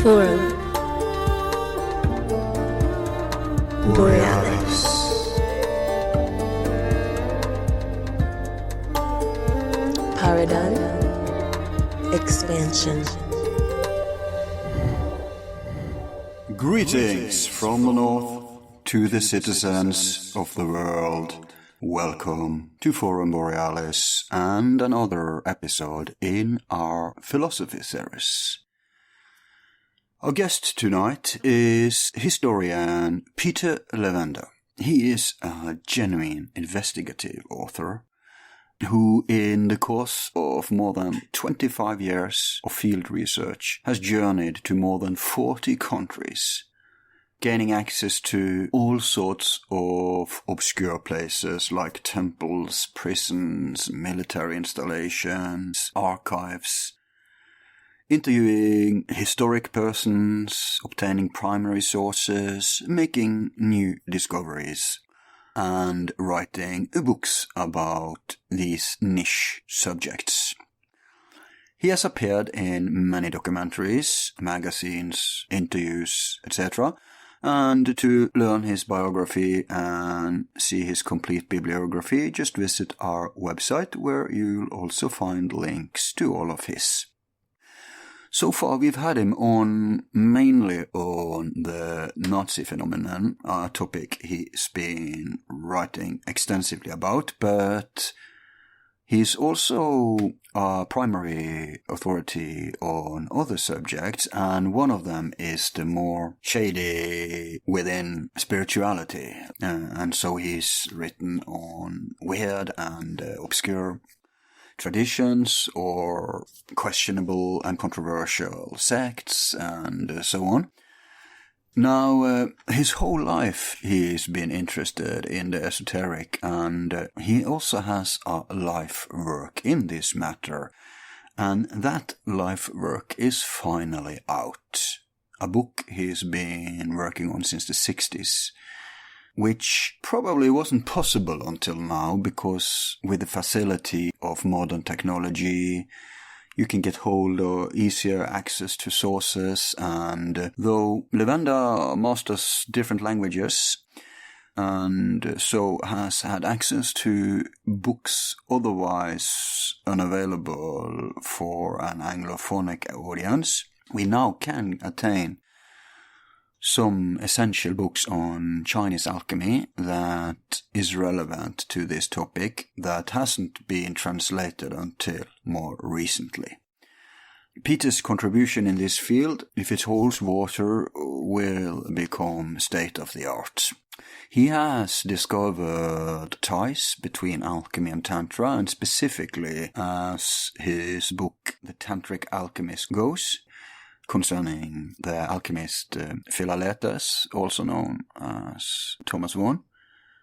Forum Borealis. Paradigm Expansion. Greetings from the north to the citizens of the world. Welcome to Forum Borealis and another episode in our philosophy series. Our guest tonight is historian Peter Levenda. He is a genuine investigative author who, in the course of more than 25 years of field research, has journeyed to more than 40 countries, gaining access to all sorts of obscure places like temples, prisons, military installations, archives, interviewing historic persons, obtaining primary sources, making new discoveries, and writing books about these niche subjects. He has appeared in many documentaries, magazines, interviews, etc., and to learn his biography and see his complete bibliography, just visit our website where you'll also find links to all of his. So far we've had him on mainly on the Nazi phenomenon, a topic he's been writing extensively about, but he's also a primary authority on other subjects, and one of them is the more shady within spirituality. And so he's written on weird and obscure traditions or questionable and controversial sects and so on. Now, his whole life he's been interested in the esoteric, and he also has a life work in this matter, and that life work is finally out. A book he's been working on since the 60s, which probably wasn't possible until now, because with the facility of modern technology, you can get hold of easier access to sources, and though Levenda masters different languages and so has had access to books otherwise unavailable for an Anglophonic audience, we now can attain some essential books on Chinese alchemy that is relevant to this topic that hasn't been translated until more recently. Peter's contribution in this field, if it holds water, will become state-of-the-art. He has discovered ties between alchemy and tantra, and specifically, as his book The Tantric Alchemist goes, concerning the alchemist Philalethes, also known as Thomas Vaughan,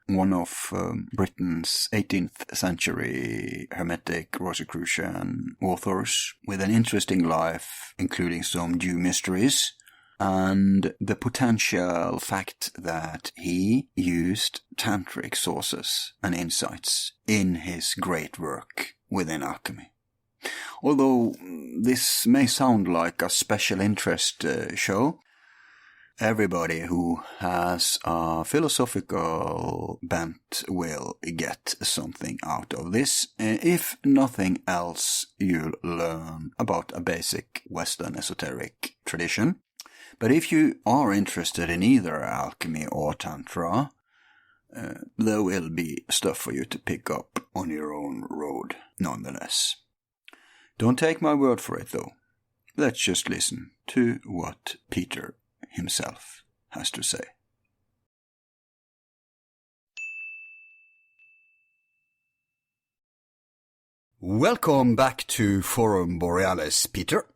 one of Britain's 18th century Hermetic Rosicrucian authors with an interesting life, including some Jew mysteries, and the potential fact that he used tantric sources and insights in his great work within alchemy. Although this may sound like a special interest show, everybody who has a philosophical bent will get something out of this. If nothing else, you'll learn about a basic Western esoteric tradition. But if you are interested in either alchemy or tantra, there will be stuff for you to pick up on your own road nonetheless. Don't take my word for it, though. Let's just listen to what Peter himself has to say. Welcome back to Forum Borealis, Peter.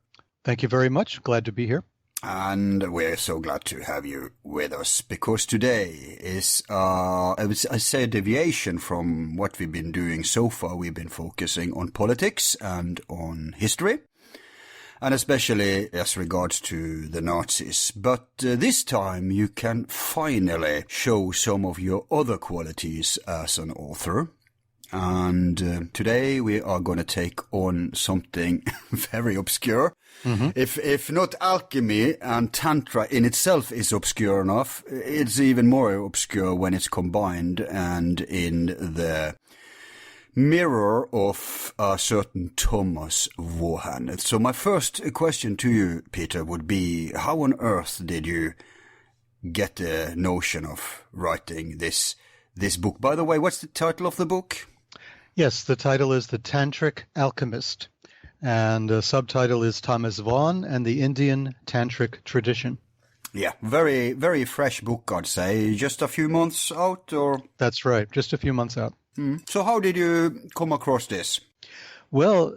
Thank you very much. Glad to be here. And we're so glad to have you with us, because today is, I say, a deviation from what we've been doing so far. We've been focusing on politics and on history, and especially as regards to the Nazis. But this time you can finally show some of your other qualities as an author. And today we are going to take on something very obscure. Mm-hmm. If not alchemy and tantra in itself is obscure enough, it's even more obscure when it's combined and in the mirror of a certain Thomas Vaughan. So my first question to you, Peter, would be, how on earth did you get the notion of writing this book? By the way, what's the title of the book? Yes, the title is The Tantric Alchemist, and the subtitle is Thomas Vaughan and the Indian Tantric Tradition. Yeah, very, very fresh book, I'd say. Just a few months out, or? That's right, just a few months out. So how did you come across this? Well,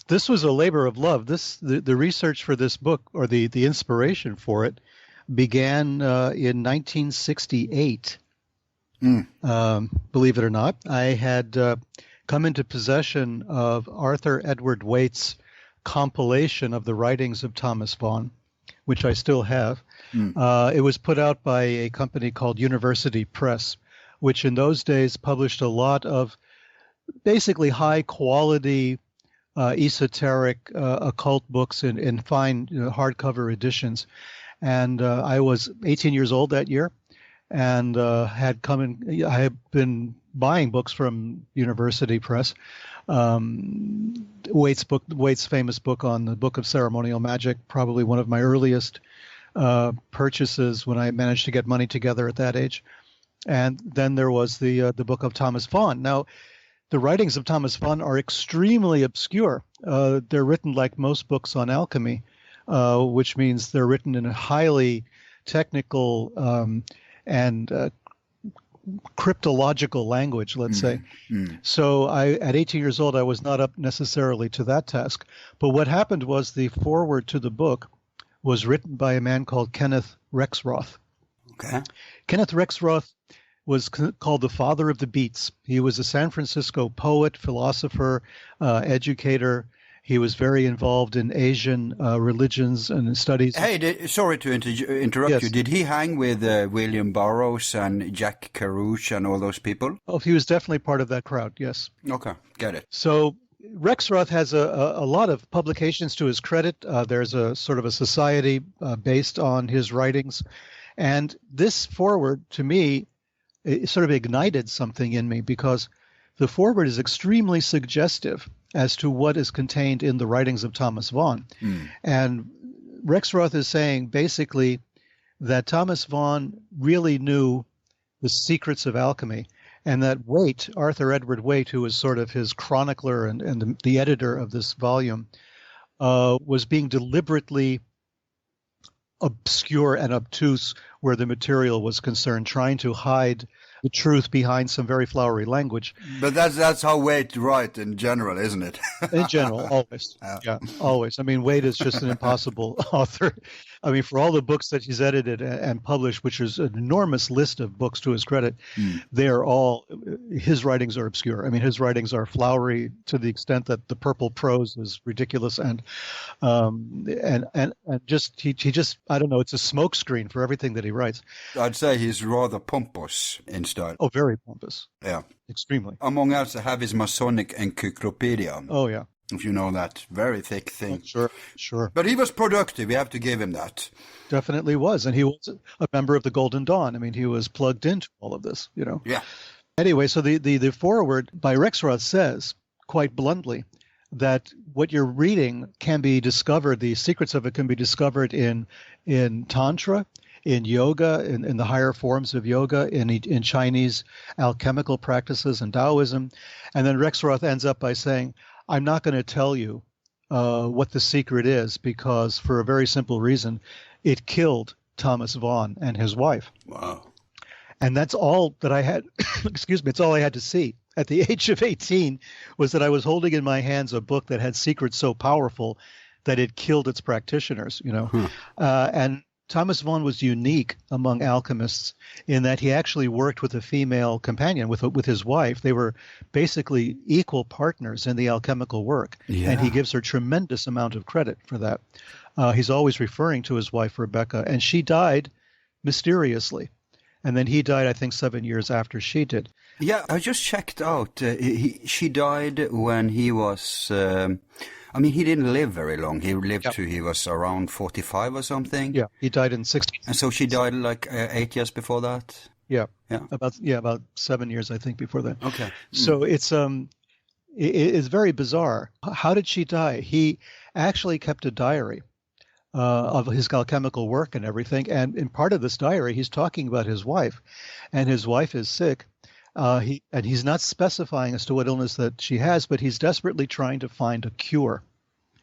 this was a labor of love. The research for this book, or the inspiration for it, began in 1968. Believe it or not, I had come into possession of Arthur Edward Waite's compilation of the writings of Thomas Vaughan, which I still have. It was put out by a company called University Press, which in those days published a lot of basically high-quality, esoteric, occult books in fine hardcover editions. And I was 18 years old that year, and I had been buying books from University Press. Waite's famous book on the Book of Ceremonial Magic, probably one of my earliest purchases when I managed to get money together at that age. And then there was the book of Thomas Vaughan. Now, the writings of Thomas Vaughan are extremely obscure. They're written like most books on alchemy, which means they're written in a highly technical and cryptological language, let's say. So at 18 years old, I was not up necessarily to that task. But what happened was the foreword to the book was written by a man called Kenneth Rexroth. Okay. Kenneth Rexroth was called the father of the beats. He was a San Francisco poet, philosopher, educator. He was very involved in Asian religions and studies. Hey, sorry to interrupt you. Did he hang with William Burroughs and Jack Kerouac and all those people? Oh, he was definitely part of that crowd, yes. Okay, get it. So Rexroth has a lot of publications to his credit. There's a sort of a society based on his writings. And this foreword, to me, it sort of ignited something in me, because the foreword is extremely suggestive as to what is contained in the writings of Thomas Vaughan. And Rexroth is saying basically that Thomas Vaughan really knew the secrets of alchemy, and that Waite, Arthur Edward Waite, who was sort of his chronicler and the editor of this volume, was being deliberately obscure and obtuse where the material was concerned, trying to hide the truth behind some very flowery language. But that's how Waite writes in general, isn't it? In general, always. Yeah, always. I mean, Waite is just an impossible author. I mean, for all the books that he's edited and published, which is an enormous list of books to his credit, they are all, his writings are obscure. I mean, his writings are flowery to the extent that the purple prose is ridiculous, and just he just, I don't know, it's a smokescreen for everything that he writes. I'd say he's rather pompous in style. Oh, very pompous. Yeah. Extremely. Among else, I have his Masonic Encyclopedia. Oh, yeah. If you know that. Very thick thing. Oh, sure. But he was productive. We have to give him that. Definitely was. And he was a member of the Golden Dawn. I mean, he was plugged into all of this, you know. Yeah. Anyway, so the foreword by Rexroth says, quite bluntly, that what you're reading can be discovered, the secrets of it can be discovered in Tantra, in yoga, in the higher forms of yoga, in Chinese alchemical practices and Taoism. And then Rexroth ends up by saying, I'm not going to tell you what the secret is, because for a very simple reason, it killed Thomas Vaughan and his wife. Wow. And that's all that I had, excuse me, it's all I had to see at the age of 18, was that I was holding in my hands a book that had secrets so powerful that it killed its practitioners, you know. And Thomas Vaughan was unique among alchemists in that he actually worked with a female companion, with his wife. They were basically equal partners in the alchemical work, and he gives her tremendous amount of credit for that. He's always referring to his wife, Rebecca, and she died mysteriously. And then he died, I think, 7 years after she did. Yeah, I just checked out. She died when he was. He didn't live very long. He lived Yep. to he was around 45 or something. Yeah, he died in 60. And so she died like 8 years before that. Yeah, Yeah. about 7 years, I think, before that. Okay. So it's very bizarre. How did she die? He actually kept a diary of his alchemical work and everything. And in part of this diary, he's talking about his wife, and his wife is sick. He's not specifying as to what illness that she has, but he's desperately trying to find a cure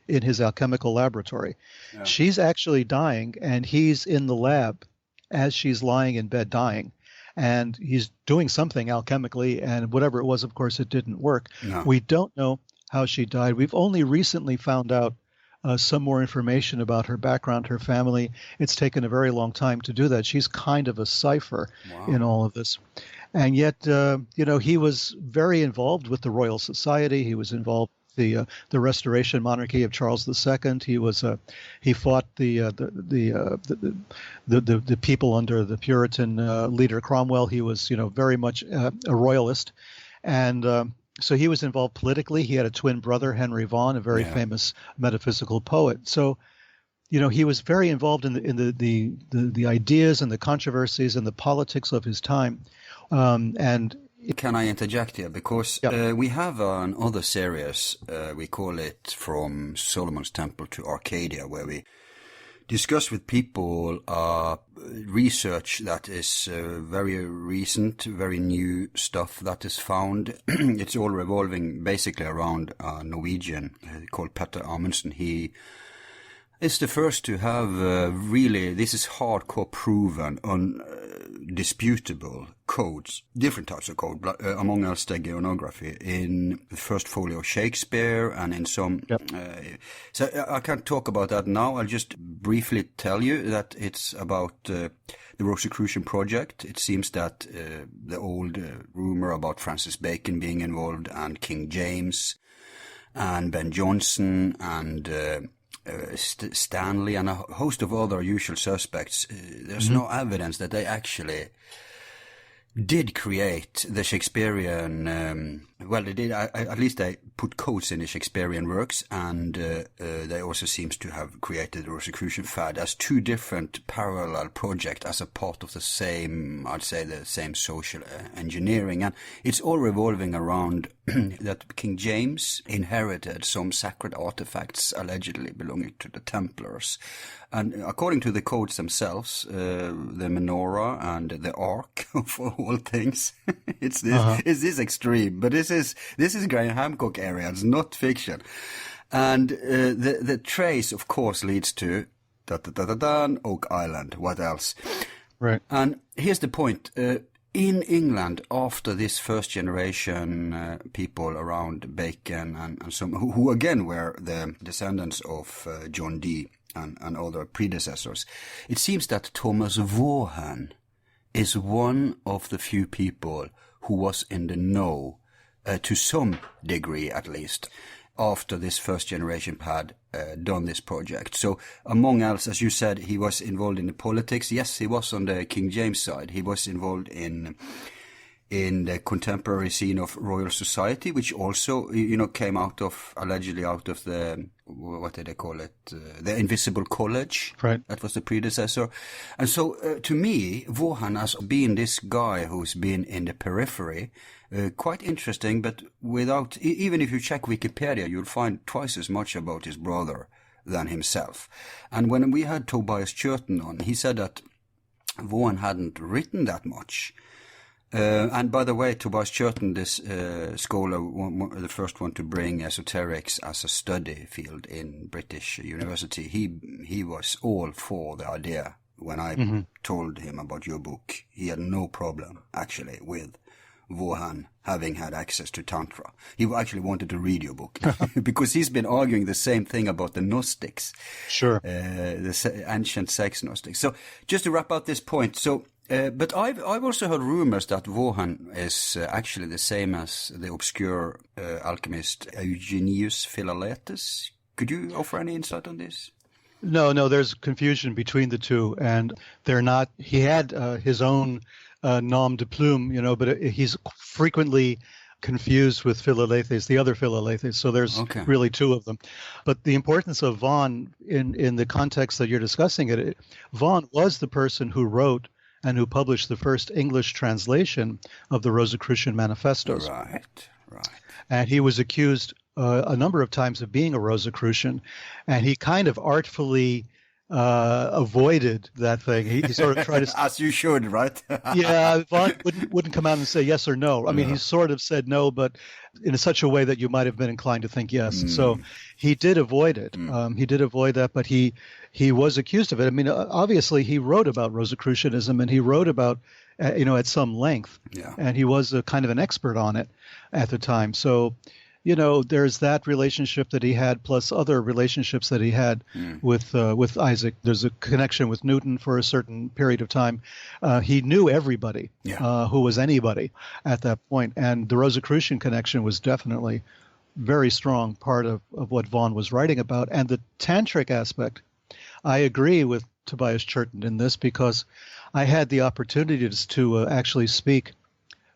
in his alchemical laboratory. Yeah. She's actually dying, and he's in the lab as she's lying in bed dying. And he's doing something alchemically, and whatever it was, of course, it didn't work. No. We don't know how she died. We've only recently found out some more information about her background, her family. It's taken a very long time to do that. She's kind of a cipher in all of this. And yet, he was very involved with the Royal Society. He was involved with the Restoration monarchy of Charles II. He fought the people under the Puritan leader Cromwell. He was, very much a royalist, and so he was involved politically. He had a twin brother, Henry Vaughan, a very famous metaphysical poet. So, he was very involved in the ideas and the controversies and the politics of his time. Can I interject here? Because we have another series, we call it From Solomon's Temple to Arcadia, where we discuss with people research that is very recent, very new stuff that is found. It's all revolving basically around a Norwegian called Petter Amundsen. He is the first to have really, this is hardcore proven, undisputable codes, different types of code, among else steganography, in the first folio of Shakespeare and in some. So I can't talk about that now. I'll just briefly tell you that it's about the Rosicrucian project. It seems that the old rumor about Francis Bacon being involved and King James and Ben Jonson and Stanley and a host of other usual suspects, there's no evidence that they actually did create the Shakespearean, they did, at least they put codes in the Shakespearean works, and they also seems to have created the Rosicrucian fad as two different parallel projects as a part of the same, I'd say the same social engineering, and it's all revolving around that King James inherited some sacred artifacts allegedly belonging to the Templars. And according to the codes themselves, the menorah and the ark, for all things, it's this extreme. But this is Graham Hancock area. It's not fiction. And the trace, of course, leads to Oak Island. What else? Right. And here's the point. In England, after this first generation people around Bacon and some who again were the descendants of John Dee and other predecessors, it seems that Thomas Vaughan is one of the few people who was in the know, to some degree at least, after this first generation had done this project. So among else, as you said, he was involved in the politics. Yes, he was on the King James side. He was involved in the contemporary scene of Royal Society, which also, came allegedly out of the, what did they call it? The Invisible College. Right. That was the predecessor. And so, to me, Vaughan has been this guy who's been in the periphery, quite interesting, but without, even if you check Wikipedia, you'll find twice as much about his brother than himself. And when we had Tobias Churton on, he said that Vaughan hadn't written that much. And by the way, Tobias Churton, this scholar, the first one to bring esoterics as a study field in British University, he was all for the idea. When I told him about your book, he had no problem, actually, with Vaughan having had access to Tantra. He actually wanted to read your book because he's been arguing the same thing about the Gnostics. Sure. The ancient sex Gnostics. So just to wrap up this point, but I've also heard rumors that Vaughan is actually the same as the obscure alchemist Eugenius Philalethes. Could you offer any insight on this? No, there's confusion between the two, and they're not. He had his own nom de plume, but he's frequently confused with Philalethes, the other Philalethes. So there's really two of them. But the importance of Vaughan in the context that you're discussing Vaughan was the person who wrote and who published the first English translation of the Rosicrucian manifestos. Right. And he was accused a number of times of being a Rosicrucian, and he kind of artfully avoided that thing. He sort of tried to, as you should, right? Yeah, Vaughan wouldn't come out and say yes or no. I mean, he sort of said no, but in such a way that you might have been inclined to think yes. So he did avoid it. He did avoid that, but he was accused of it. I mean, obviously, he wrote about Rosicrucianism, and he wrote about at some length, and he was a kind of an expert on it at the time. So, there's that relationship that he had, plus other relationships that he had with Isaac. There's a connection with Newton for a certain period of time. He knew everybody who was anybody at that point, and the Rosicrucian connection was definitely very strong part of what Vaughan was writing about. And the tantric aspect, I agree with Tobias Churton in this, because I had the opportunity to actually speak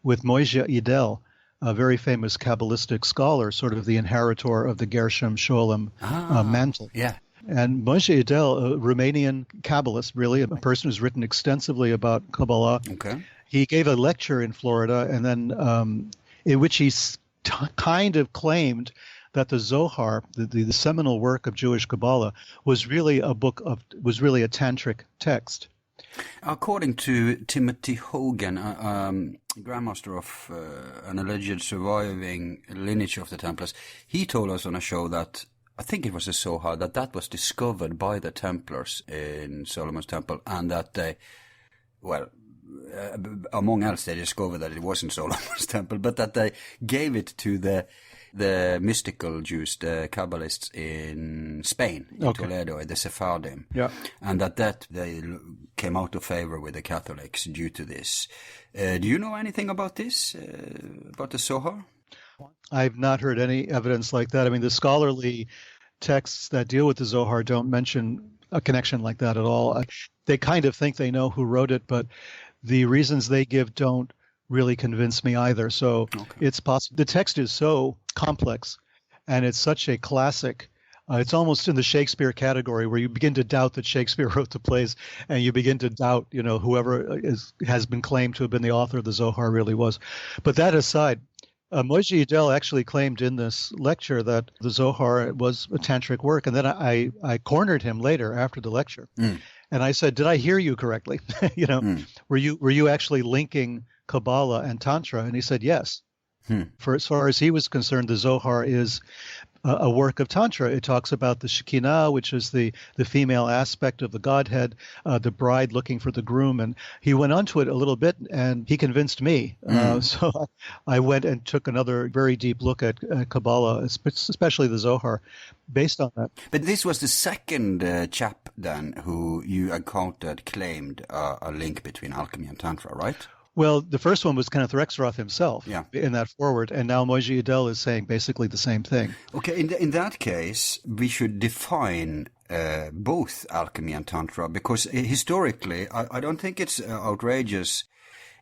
with Moishe Idel, a very famous Kabbalistic scholar, sort of the inheritor of the Gershom Scholem mantle. Yeah. And Moishe Idel, a Romanian Kabbalist, really, a person who's written extensively about Kabbalah. Okay. He gave a lecture in Florida, and then in which he kind of claimed that the Zohar, the seminal work of Jewish Kabbalah, was really a tantric text. According to Timothy Hogan, Grandmaster of an alleged surviving lineage of the Templars, he told us on a show that, I think it was a Zohar, that was discovered by the Templars in Solomon's Temple, and that they, among else, they discovered that it wasn't Solomon's Temple, but that they gave it to the mystical Jews, the Kabbalists in Spain, in Toledo, the Sephardim. Yeah. And that they came out of favor with the Catholics due to this. Do you know anything about this, about the Zohar? I've not heard any evidence like that. I mean, the scholarly texts that deal with the Zohar don't mention a connection like that at all. They kind of think they know who wrote it, but the reasons they give don't really convince me either. So it's possible. The text is so complex, and it's such a classic. It's almost in the Shakespeare category, where you begin to doubt that Shakespeare wrote the plays, and you begin to doubt, whoever has been claimed to have been the author of the Zohar really was. But that aside, Moishe Idel actually claimed in this lecture that the Zohar was a tantric work, and then I cornered him later after the lecture, and I said, "Did I hear you correctly? Were you actually linking Kabbalah and Tantra?" And he said, yes. For as far as he was concerned, the Zohar is a work of Tantra. It talks about the Shekinah, which is the female aspect of the Godhead, the bride looking for the groom. And he went on to it a little bit, and he convinced me. So I went and took another very deep look at Kabbalah, especially the Zohar, based on that. But this was the second chap then who you encountered claimed a link between alchemy and Tantra, right? Well, the first one was Kenneth Rexroth himself in that foreword, and now Moishe Idel is saying basically the same thing. Okay, in that case, we should define both alchemy and Tantra, because historically, I don't think it's outrageous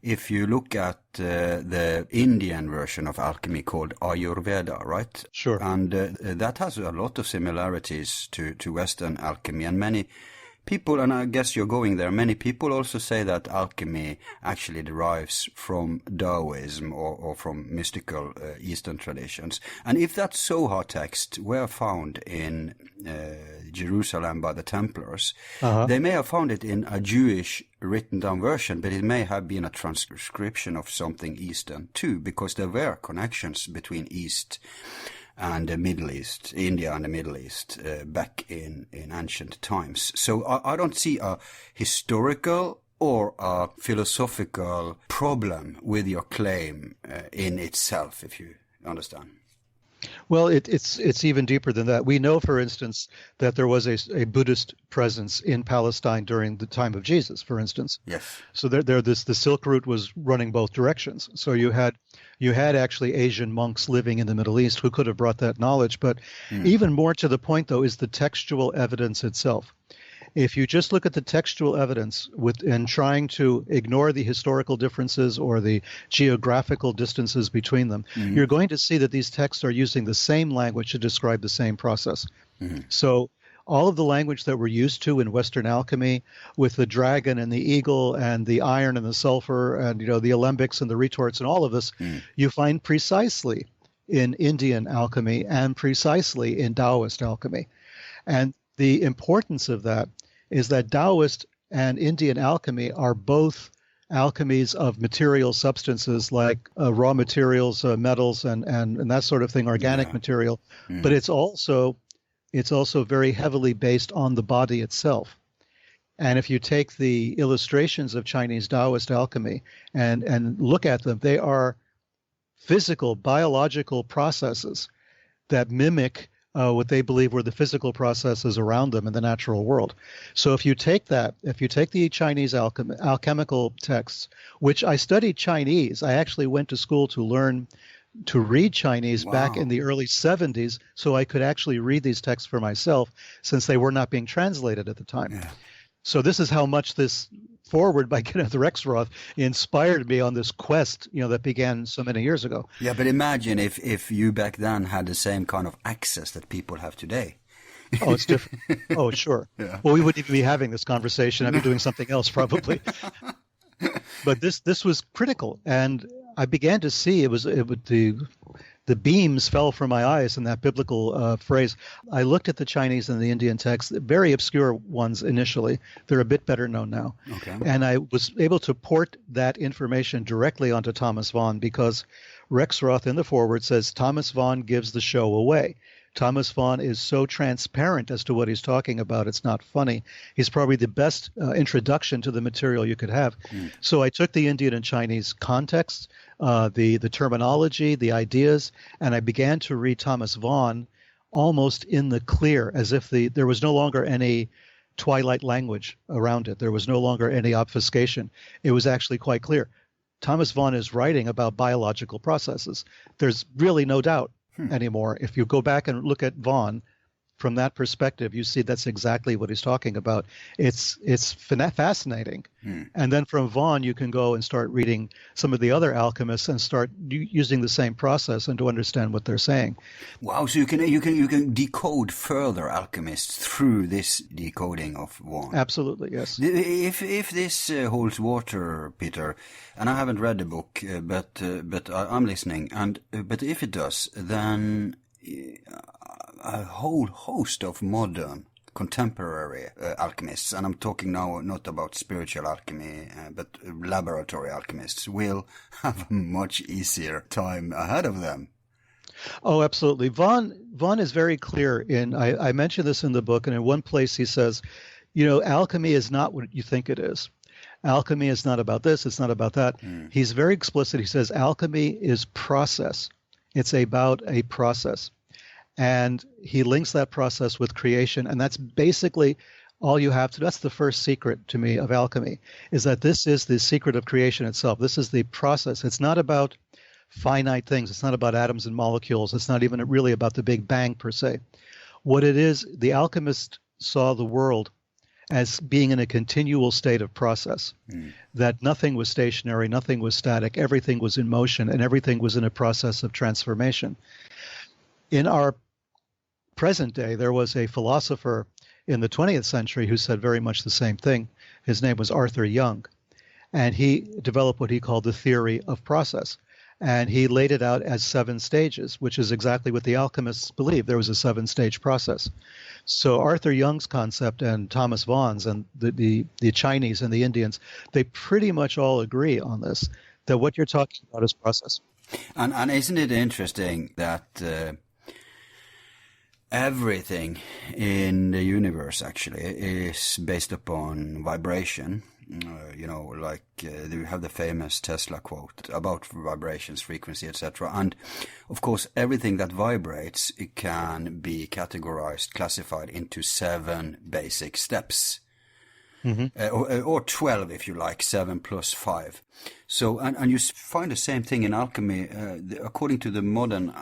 if you look at the Indian version of alchemy called Ayurveda, right? Sure. And that has a lot of similarities to Western alchemy, and many people, and I guess you're going there, many people also say that alchemy actually derives from Taoism or from mystical Eastern traditions. And if that Zohar text were found in Jerusalem by the Templars, they may have found it in a Jewish written down version, but it may have been a transcription of something Eastern too, because there were connections between East and the Middle East, India and the Middle East, back in ancient times. So I don't see a historical or a philosophical problem with your claim in itself, if you understand. Well, it's even deeper than that. We know, for instance, that there was a Buddhist presence in Palestine during the time of Jesus, for instance. Yes. So the Silk Route was running both directions. So you had actually Asian monks living in the Middle East who could have brought that knowledge. But even more to the point, though, is the textual evidence itself. If you just look at the textual evidence and trying to ignore the historical differences or the geographical distances between them, you're going to see that these texts are using the same language to describe the same process. So all of the language that we're used to in Western alchemy, with the dragon and the eagle and the iron and the sulfur and the alembics and the retorts and all of this, you find precisely in Indian alchemy and precisely in Taoist alchemy. And the importance of that is that Taoist and Indian alchemy are both alchemies of material substances like raw materials, metals, and that sort of thing, organic material. But it's also very heavily based on the body itself. And if you take the illustrations of Chinese Taoist alchemy and look at them, they are physical, biological processes that mimic what they believe were the physical processes around them in the natural world. So if you take the Chinese alchemical texts, which I studied Chinese, I actually went to school to learn to read Chinese back in the early 70s, so I could actually read these texts for myself, since they were not being translated at the time. Yeah. So this is how much this foreword by Kenneth Rexroth inspired me on this quest, that began so many years ago. Yeah, but imagine if you back then had the same kind of access that people have today. Oh, it's different. Oh, sure. Yeah. Well, we wouldn't even be having this conversation. I'd be doing something else probably. But this was critical, and I began to see the beams fell from my eyes in that biblical phrase. I looked at the Chinese and the Indian texts, very obscure ones initially. They're a bit better known now. Okay. And I was able to port that information directly onto Thomas Vaughan, because Rexroth in the foreword says Thomas Vaughan gives the show away. Thomas Vaughan is so transparent as to what he's talking about, it's not funny. He's probably the best introduction to the material you could have. So I took the Indian and Chinese context, the terminology, the ideas, and I began to read Thomas Vaughan almost in the clear, as if there was no longer any twilight language around it. There was no longer any obfuscation. It was actually quite clear. Thomas Vaughan is writing about biological processes. There's really no doubt anymore. If you go back and look at Vaughan from that perspective, you see that's exactly what he's talking about. It's fascinating. And then from Vaughan, you can go and start reading some of the other alchemists and start using the same process and to understand what they're saying. Wow! So you can decode further alchemists through this decoding of Vaughan. Absolutely, yes. If this holds water, Peter, and I haven't read the book, but I'm listening, but if it does, then a whole host of modern contemporary alchemists, and I'm talking now not about spiritual alchemy, but laboratory alchemists, will have a much easier time ahead of them. Oh, absolutely. Vaughan is very clear I mentioned this in the book, and in one place he says, alchemy is not what you think it is. Alchemy is not about this, it's not about that. He's very explicit. He says alchemy is process. It's about a process. And he links that process with creation. And that's basically all you have to do. That's the first secret to me of alchemy, is that this is the secret of creation itself. This is the process. It's not about finite things. It's not about atoms and molecules. It's not even really about the Big Bang per se. What it is, the alchemist saw the world as being in a continual state of process, that nothing was stationary, nothing was static, everything was in motion, and everything was in a process of transformation. In our present day, there was a philosopher in the 20th century who said very much the same thing. His name was Arthur Young, and he developed what he called the theory of process. And he laid it out as 7 stages, which is exactly what the alchemists believed. There was a 7-stage process. So Arthur Young's concept and Thomas Vaughan's and the Chinese and the Indians, they pretty much all agree on this, that what you're talking about is process. And isn't it interesting that everything in the universe actually is based upon vibration? You have the famous Tesla quote about vibrations, frequency, etc. And of course, everything that vibrates, it can be categorized, classified into 7 basic steps. Or 12 if you like, 7 plus 5. So, and you find the same thing in alchemy. According to the modern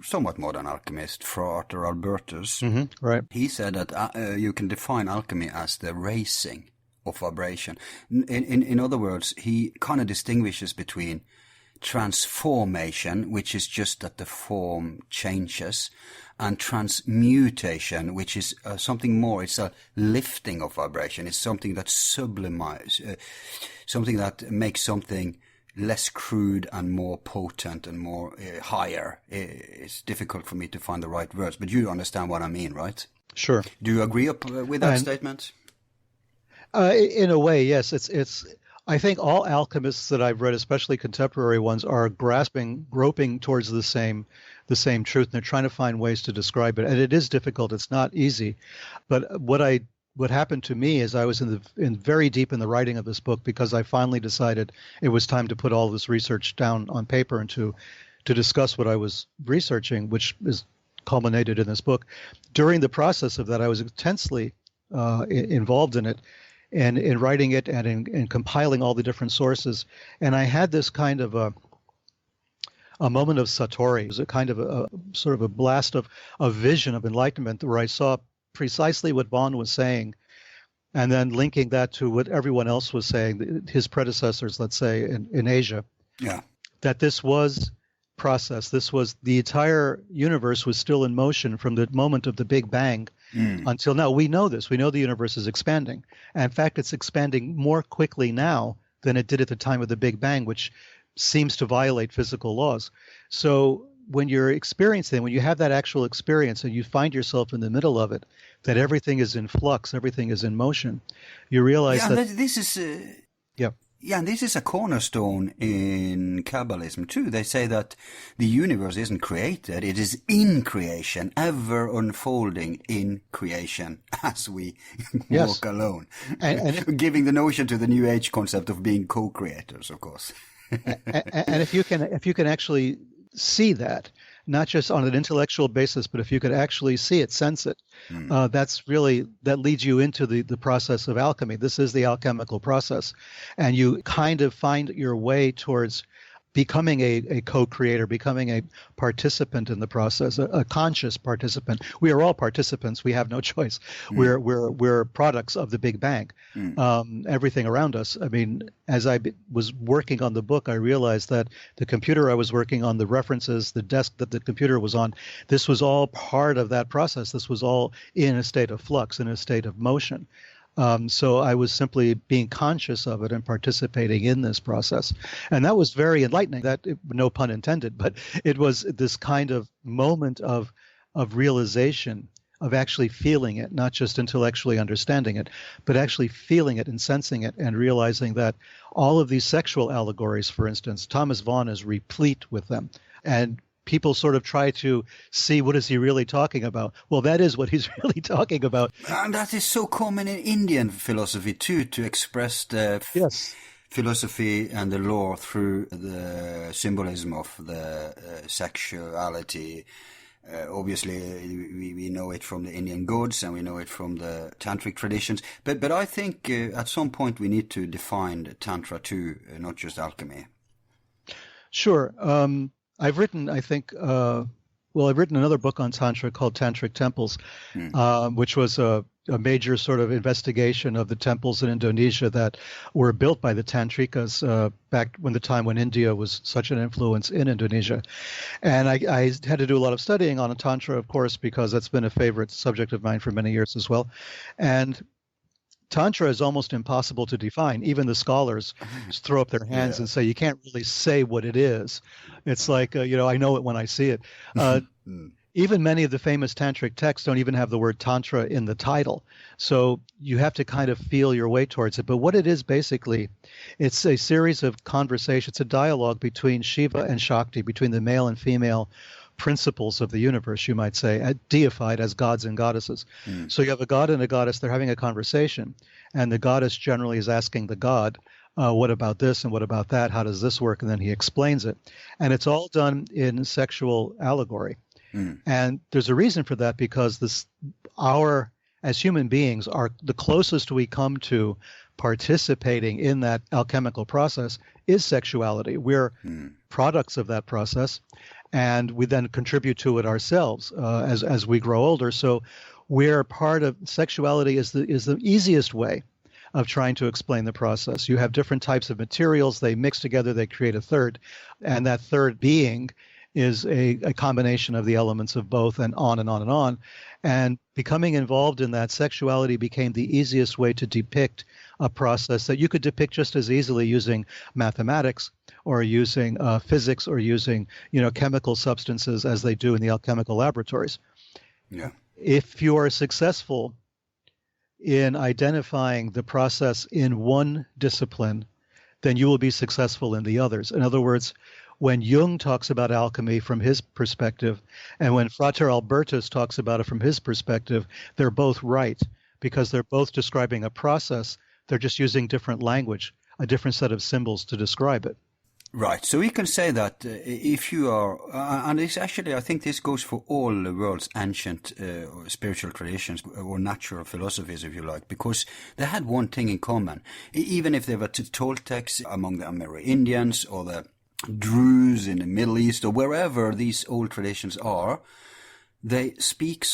somewhat modern alchemist, Frater Albertus. Right. He said that you can define alchemy as the raising of vibration. In other words, he kind of distinguishes between transformation, which is just that the form changes, and transmutation, which is something more. It's a lifting of vibration. It's something that sublimates, something that makes something less crude and more potent and more higher. It's difficult for me to find the right words, but you understand what I mean, right? Sure. Do you agree with that statement? In a way, yes. It's. I think all alchemists that I've read, especially contemporary ones, are groping towards the same truth, and they're trying to find ways to describe it. And it is difficult. It's not easy. But what happened to me is I was very deep in the writing of this book, because I finally decided it was time to put all this research down on paper and to discuss what I was researching, which is culminated in this book. During the process of that, I was intensely involved in it, and in writing it and in compiling all the different sources. And I had this kind of a moment of satori. It was a kind of a sort of a blast of vision of enlightenment, where I saw precisely what Vaughan was saying, and then linking that to what everyone else was saying, his predecessors, let's say, in Asia. Yeah. That this was process. This was the entire universe was still in motion from the moment of the Big Bang until now. We know this. We know the universe is expanding. And in fact, it's expanding more quickly now than it did at the time of the Big Bang, which seems to violate physical laws. So when you're experiencing, when you have that actual experience and you find yourself in the middle of it, that everything is in flux, everything is in motion, you realize that this is Yeah, and this is a cornerstone in Kabbalism too. They say that the universe isn't created, it is in creation, ever unfolding in creation as we walk alone. And giving the notion to the New Age concept of being co-creators, of course. And if you can actually see that, not just on an intellectual basis, but if you could actually see it, sense it, that leads you into the process of alchemy. This is the alchemical process. And you kind of find your way towards becoming a co-creator, becoming a participant in the process, a conscious participant. We are all participants. We have no choice. We're products of the Big Bang. Everything around us. I mean, as I was working on the book, I realized that the computer I was working on, the references, the desk that the computer was on, this was all part of that process. This was all in a state of flux, in a state of motion. So I was simply being conscious of it and participating in this process. And that was very enlightening, no pun intended, but it was this kind of moment of realization, of actually feeling it, not just intellectually understanding it, but actually feeling it and sensing it and realizing that all of these sexual allegories, for instance, Thomas Vaughan is replete with them. And people sort of try to see, what is he really talking about? Well, that is what he's really talking about. And that is so common in Indian philosophy too, to express the philosophy and the law through the symbolism of the sexuality. Obviously, we know it from the Indian gods and we know it from the tantric traditions. But I think at some point we need to define Tantra too, not just alchemy. Sure. I've written, I think, I've written another book on Tantra called Tantric Temples, which was a major sort of investigation of the temples in Indonesia that were built by the Tantrikas back when the time when India was such an influence in Indonesia. And I had to do a lot of studying on Tantra, of course, because that's been a favorite subject of mine for many years as well. And Tantra is almost impossible to define. Even the scholars throw up their hands and say, you can't really say what it is. It's like, I know it when I see it. Even many of the famous tantric texts don't even have the word tantra in the title. So you have to kind of feel your way towards it. But what it is basically, it's a series of conversations. It's a dialogue between Shiva and Shakti, between the male and female principles of the universe, you might say, deified as gods and goddesses. So you have a god and a goddess, they're having a conversation, and the goddess generally is asking the god, what about this and what about that? How does this work? And then he explains it. And it's all done in sexual allegory. And there's a reason for that, because as human beings, the closest we come to participating in that alchemical process is sexuality. We're products of that process. and we then contribute to it ourselves as we grow older. So we're part of sexuality is the easiest way of trying to explain the process. You have different types of materials, they mix together, they create a third, and that third being is a combination of the elements of both, and on and on and on. And becoming involved in that, sexuality became the easiest way to depict a process that you could depict just as easily using mathematics or using physics or using, chemical substances as they do in the alchemical laboratories. Yeah. If you are successful in identifying the process in one discipline, then you will be successful in the others. In other words, when Jung talks about alchemy from his perspective, and when Frater Albertus talks about it from his perspective, they're both right, because they're both describing a process. They're just using different language, a different set of symbols to describe it. Right. So we can say that if you are, and it's actually, I think this goes for all the world's ancient spiritual traditions or natural philosophies, if you like, because they had one thing in common. Even if they were Toltecs among the Amerindians or the Druze in the Middle East or wherever these old traditions are, they speak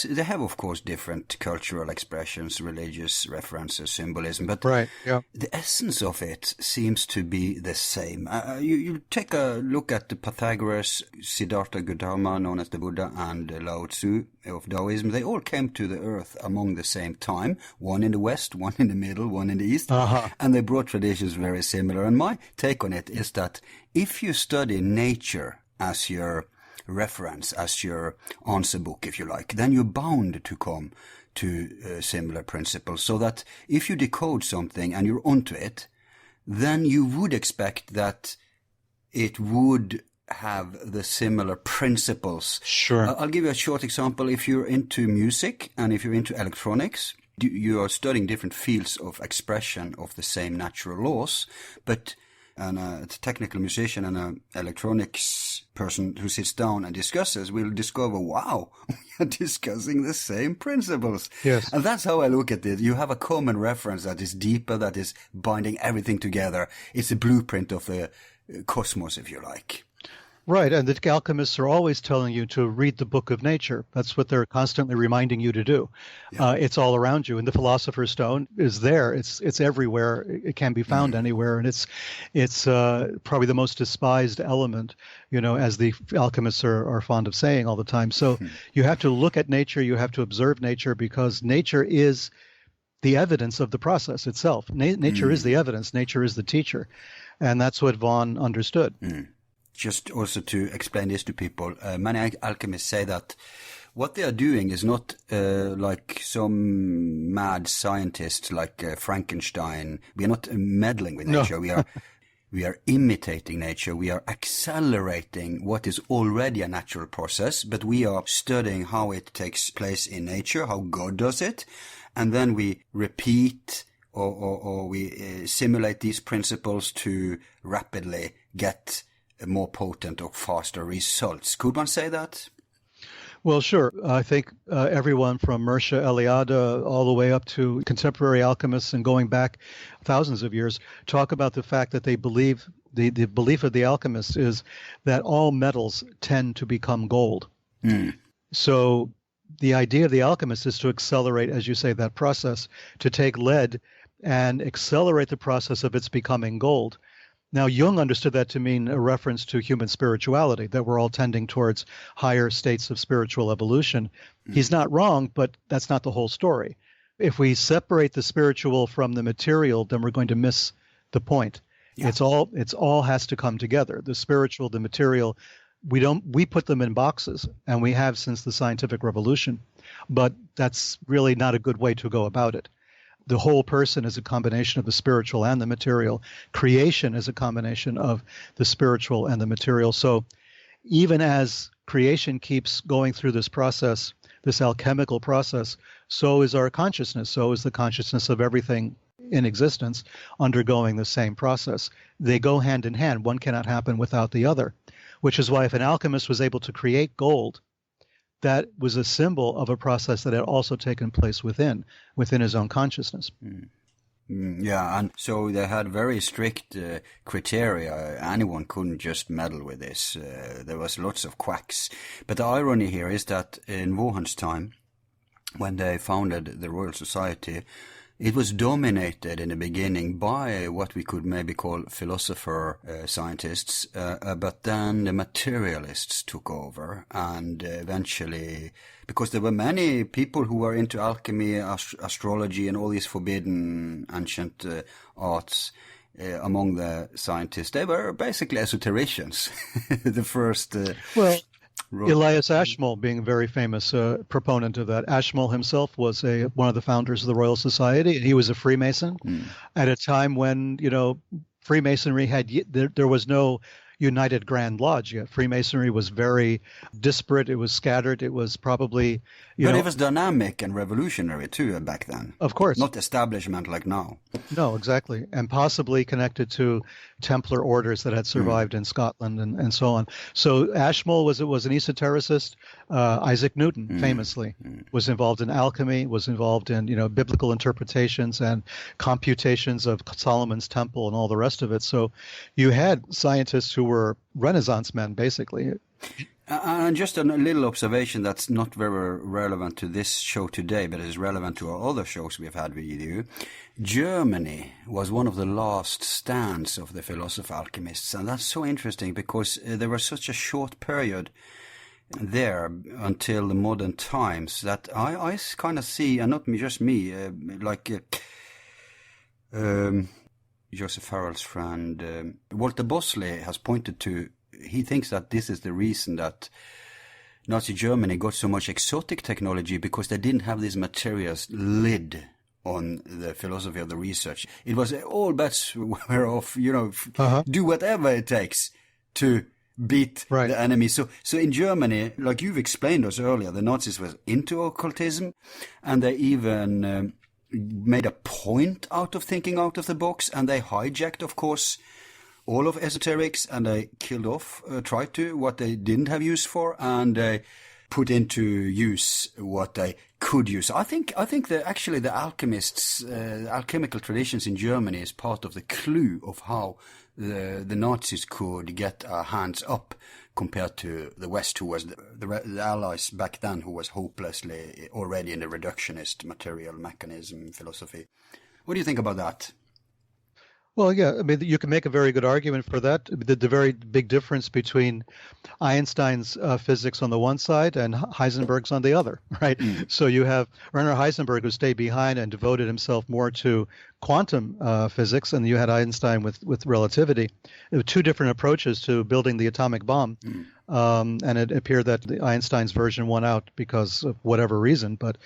they have, of course, different cultural expressions, religious references, symbolism, but right, yeah. The essence of it seems to be the same. You take a look at the Pythagoras, Siddhartha Gautama, known as the Buddha, and Lao Tzu of Taoism. They all came to the earth among the same time, one in the West, one in the middle, one in the East, and they brought traditions very similar. And my take on it is that if you study nature as your reference, as your answer book, if you like, then you're bound to come to similar principles. So that if you decode something and you're onto it, then you would expect that it would have the similar principles. Sure. I'll give you a short example. If you're into music and if you're into electronics, you are studying different fields of expression of the same natural laws, but a technical musician and an electronics person who sits down and discusses will discover, wow, we are discussing the same principles. Yes. And that's how I look at it. You have a common reference that is deeper, that is binding everything together. It's a blueprint of the cosmos, if you like. Right, and the alchemists are always telling you to read the book of nature. That's what they're constantly reminding you to do. Yeah. It's all around you, and the Philosopher's Stone is there. It's everywhere. It can be found anywhere, and it's probably the most despised element, as the alchemists are fond of saying all the time. So you have to look at nature. You have to observe nature, because nature is the evidence of the process itself. Nature is the evidence. Nature is the teacher, and that's what Vaughan understood. Just also to explain this to people, many alchemists say that what they are doing is not like some mad scientists like Frankenstein. We are not meddling with nature. No. We are imitating nature. We are accelerating what is already a natural process, but we are studying how it takes place in nature, how God does it, and then we repeat or we simulate these principles to rapidly get more potent or faster results. Could one say that? Well, sure. I think everyone from Mircea Eliade all the way up to contemporary alchemists and going back thousands of years talk about the fact that they believe, the belief of the alchemists is that all metals tend to become gold. So the idea of the alchemist is to accelerate, as you say, that process, to take lead and accelerate the process of its becoming gold. Now, Jung understood that to mean a reference to human spirituality, that we're all tending towards higher states of spiritual evolution. He's not wrong, but that's not the whole story. If we separate the spiritual from the material, then we're going to miss the point. Yeah. It's all has to come together. The spiritual, the material, we put them in boxes, and we have since the scientific revolution, but that's really not a good way to go about it. The whole person is a combination of the spiritual and the material. Creation is a combination of the spiritual and the material. So even as creation keeps going through this process, this alchemical process, so is our consciousness. So is the consciousness of everything in existence undergoing the same process. They go hand in hand. One cannot happen without the other, which is why if an alchemist was able to create gold, that was a symbol of a process that had also taken place within his own consciousness. Yeah, and so they had very strict criteria. Anyone couldn't just meddle with this. There was lots of quacks. But the irony here is that in Vaughan's time, when they founded the Royal Society, it was dominated in the beginning by what we could maybe call philosopher scientists, but then the materialists took over, and eventually, because there were many people who were into alchemy, astrology, and all these forbidden ancient arts among the scientists, they were basically esotericians. The first... Elias Ashmole being a very famous proponent of that. Ashmole himself was one of the founders of the Royal Society, and he was a Freemason at a time when, Freemasonry there was no united Grand Lodge yet. Freemasonry was very disparate. It was scattered. It was probably, But it was dynamic and revolutionary too back then. Of course. Not establishment like now. No, exactly. And possibly connected to Templar orders that had survived in Scotland and so on. So Ashmole was an esotericist. Isaac Newton, famously, was involved in alchemy, was involved in, biblical interpretations and computations of Solomon's temple and all the rest of it. So you had scientists who were Renaissance men, basically. And just a little observation that's not very relevant to this show today, but is relevant to our other shows we've had with you. Germany was one of the last stands of the philosopher alchemists, and that's so interesting because there was such a short period there until the modern times that I kind of see, and not just me, Joseph Farrell's friend Walter Bosley has pointed to. He thinks that this is the reason that Nazi Germany got so much exotic technology, because they didn't have this materials lid on the philosophy of the research. It was all bets were off, do whatever it takes to beat the enemy. So in Germany, like you've explained us earlier, the Nazis were into occultism, and they even made a point out of thinking out of the box, and they hijacked, of course, all of esoterics, and they killed off, tried to, what they didn't have use for, and they put into use what they could use. I think that the alchemists, alchemical traditions in Germany is part of the clue of how the Nazis could get hands up compared to the West, who was the allies back then, who was hopelessly already in the reductionist material mechanism philosophy. What do you think about that? Well, yeah, I mean, you can make a very good argument for that. The very big difference between Einstein's physics on the one side and Heisenberg's on the other, right? So you have Werner Heisenberg, who stayed behind and devoted himself more to quantum physics, and you had Einstein with relativity. There were two different approaches to building the atomic bomb. And it appeared that Einstein's version won out because of whatever reason. But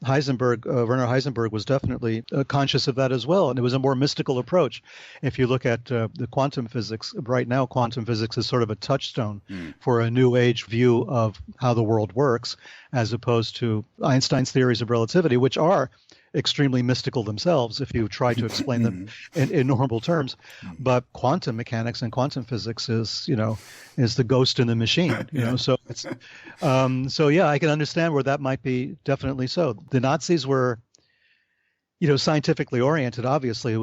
Werner Heisenberg was definitely conscious of that as well. And it was a more mystical approach. If you look at the quantum physics, right now, quantum physics is sort of a touchstone for a new age view of how the world works, as opposed to Einstein's theories of relativity, which are extremely mystical themselves if you try to explain them in normal terms. But quantum mechanics and quantum physics is the ghost in the machine, so it's, I can understand where that might be definitely so. The Nazis were, scientifically oriented. Obviously,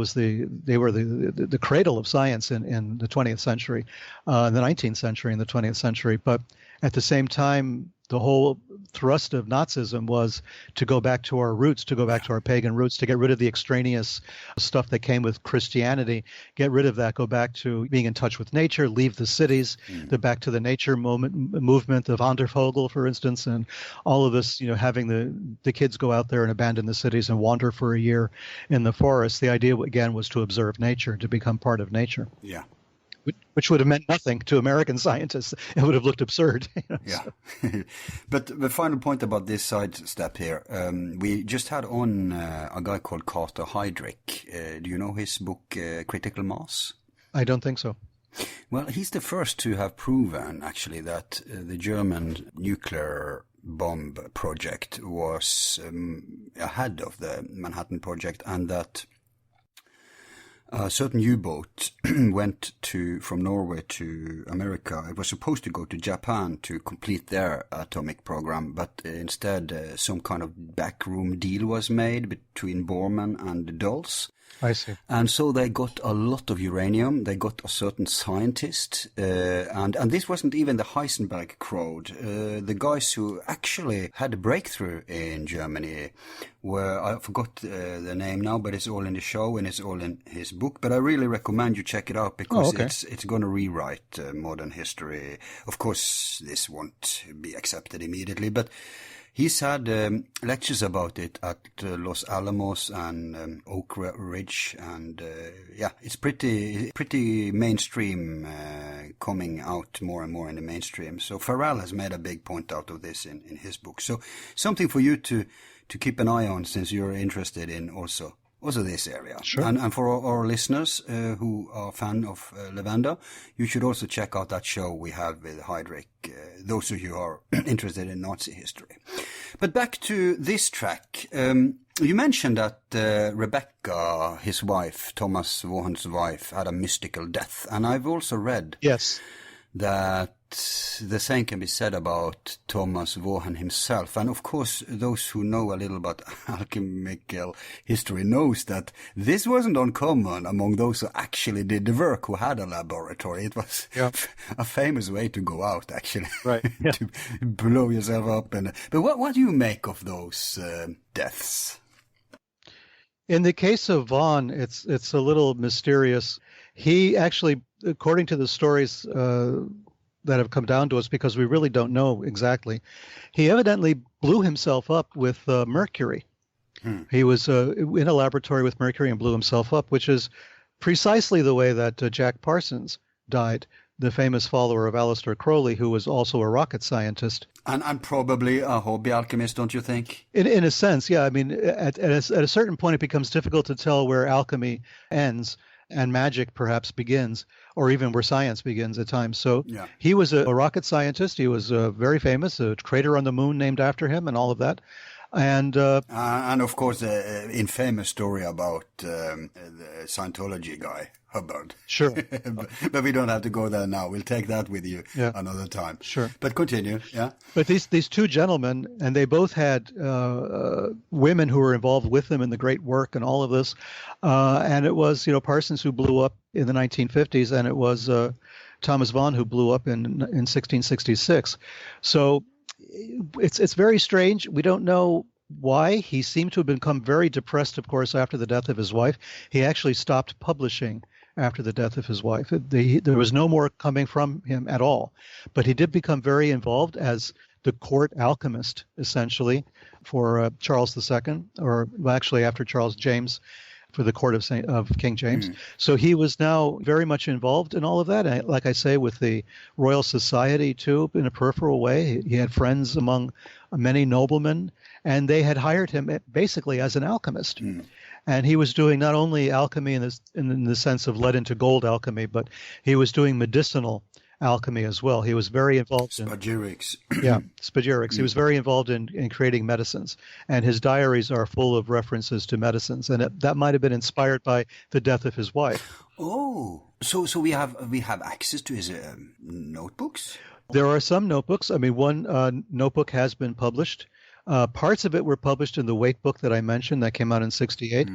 they were the cradle of science in the 20th century, the 19th century and the 20th century. But at the same time, the whole thrust of Nazism was to go back to our roots, to go back to our pagan roots, to get rid of the extraneous stuff that came with Christianity, get rid of that, go back to being in touch with nature, leave the cities, back to the nature movement of Wandervogel, for instance, and all of this, having the kids go out there and abandon the cities and wander for a year in the forest. The idea, again, was to observe nature, to become part of nature. Yeah. Which would have meant nothing to American scientists. It would have looked absurd. Yeah. But the final point about this sidestep here, we just had on a guy called Carter Heydrich. Do you know his book, Critical Mass? I don't think so. Well, he's the first to have proven, actually, that the German nuclear bomb project was ahead of the Manhattan Project, and that a certain U-boat went from Norway to America. It was supposed to go to Japan to complete their atomic program, but instead some kind of backroom deal was made between Bormann and Dulles. I see. And so they got a lot of uranium. They got a certain scientist, and this wasn't even the Heisenberg crowd. The guys who actually had a breakthrough in Germany were, I forgot the name now, but it's all in the show and it's all in his book. But I really recommend you check it out because it's going to rewrite modern history. Of course, this won't be accepted immediately, but he's had lectures about it at Los Alamos and Oak Ridge, and it's pretty mainstream, coming out more and more in the mainstream. So Farrell has made a big point out of this in his book. So something for you to keep an eye on, since you're interested in also this area. Sure. And for our listeners who are fan of Levenda, you should also check out that show we have with Heydrich, those of you who are interested in Nazi history. But back to this track. You mentioned that Rebecca, his wife, Thomas Vaughan's wife, had a mystical death. And I've also read that the same can be said about Thomas Vaughan himself. And of course, those who know a little about alchemical history knows that this wasn't uncommon among those who actually did the work, who had a laboratory. It was a famous way to go out, actually, right? Yeah. To blow yourself up. But what do you make of those deaths? In the case of Vaughan, it's a little mysterious. He actually, according to the stories that have come down to us, because we really don't know exactly, he evidently blew himself up with mercury. He was in a laboratory with mercury and blew himself up, which is precisely the way that Jack Parsons died, the famous follower of Aleister Crowley, who was also a rocket scientist. And probably a hobby alchemist, don't you think? In a sense, yeah. I mean, at a certain point, it becomes difficult to tell where alchemy ends and magic perhaps begins, or even where science begins at times. So he was a rocket scientist. He was very famous, a crater on the moon named after him and all of that. And of course, the infamous story about the Scientology guy, Hubbard. Sure. But we don't have to go there now. We'll take that with you another time. Sure. But continue, But these two gentlemen, and they both had women who were involved with them in the great work and all of this. And it was, Parsons who blew up in the 1950s, and it was Thomas Vaughan who blew up in 1666. So it's very strange. We don't know why. He seemed to have become very depressed, of course, after the death of his wife. He actually stopped publishing after the death of his wife. There was no more coming from him at all. But he did become very involved as the court alchemist, essentially, for Charles II, or actually after Charles James, for the court of King James. So he was now very much involved in all of that. And like I say, with the Royal Society, too, in a peripheral way. He had friends among many noblemen, and they had hired him basically as an alchemist. And he was doing not only alchemy in the sense of lead into gold alchemy, but he was doing medicinal alchemy as well. He was very involved in spagyrics. Spagyrics. He was very involved in creating medicines, and his diaries are full of references to medicines, and that might have been inspired by the death of his wife. Oh, so we have access to his notebooks? There are some notebooks. I mean, one notebook has been published. Parts of it were published in the Waite book that I mentioned that came out in '68,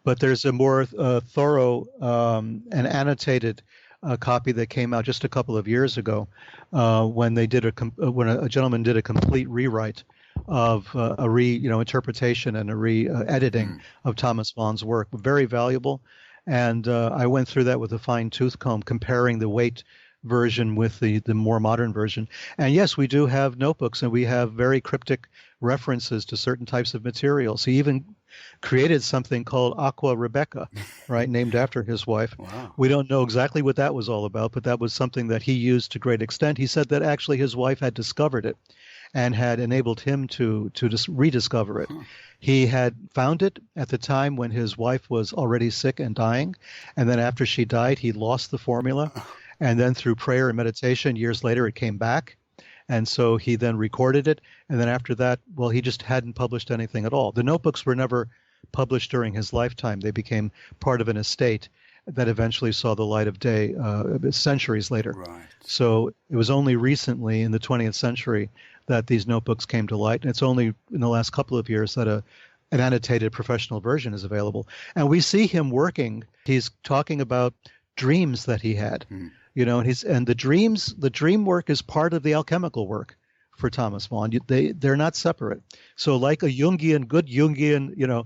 but there's a more thorough and annotated copy that came out just a couple of years ago, when they did when a gentleman did a complete rewrite of interpretation and a re-editing of Thomas Vaughan's work. Very valuable, and I went through that with a fine-tooth comb, comparing the Waite version with the more modern version. And yes, we do have notebooks, and we have very cryptic references to certain types of materials. He even created something called Aqua Rebecca, right, named after his wife. Wow. We don't know exactly what that was all about, but that was something that he used to great extent. He said that actually his wife had discovered it and had enabled him to just rediscover it. He had found it at the time when his wife was already sick and dying, and then after she died, he lost the formula. And then through prayer and meditation, years later, it came back. And so he then recorded it. And then after that, well, he just hadn't published anything at all. The notebooks were never published during his lifetime. They became part of an estate that eventually saw the light of day centuries later. Right. So it was only recently in the 20th century that these notebooks came to light. And it's only in the last couple of years that an annotated professional version is available. And we see him working. He's talking about dreams that he had, and the dream work is part of the alchemical work for Thomas Vaughan. They're not separate. So like a good Jungian,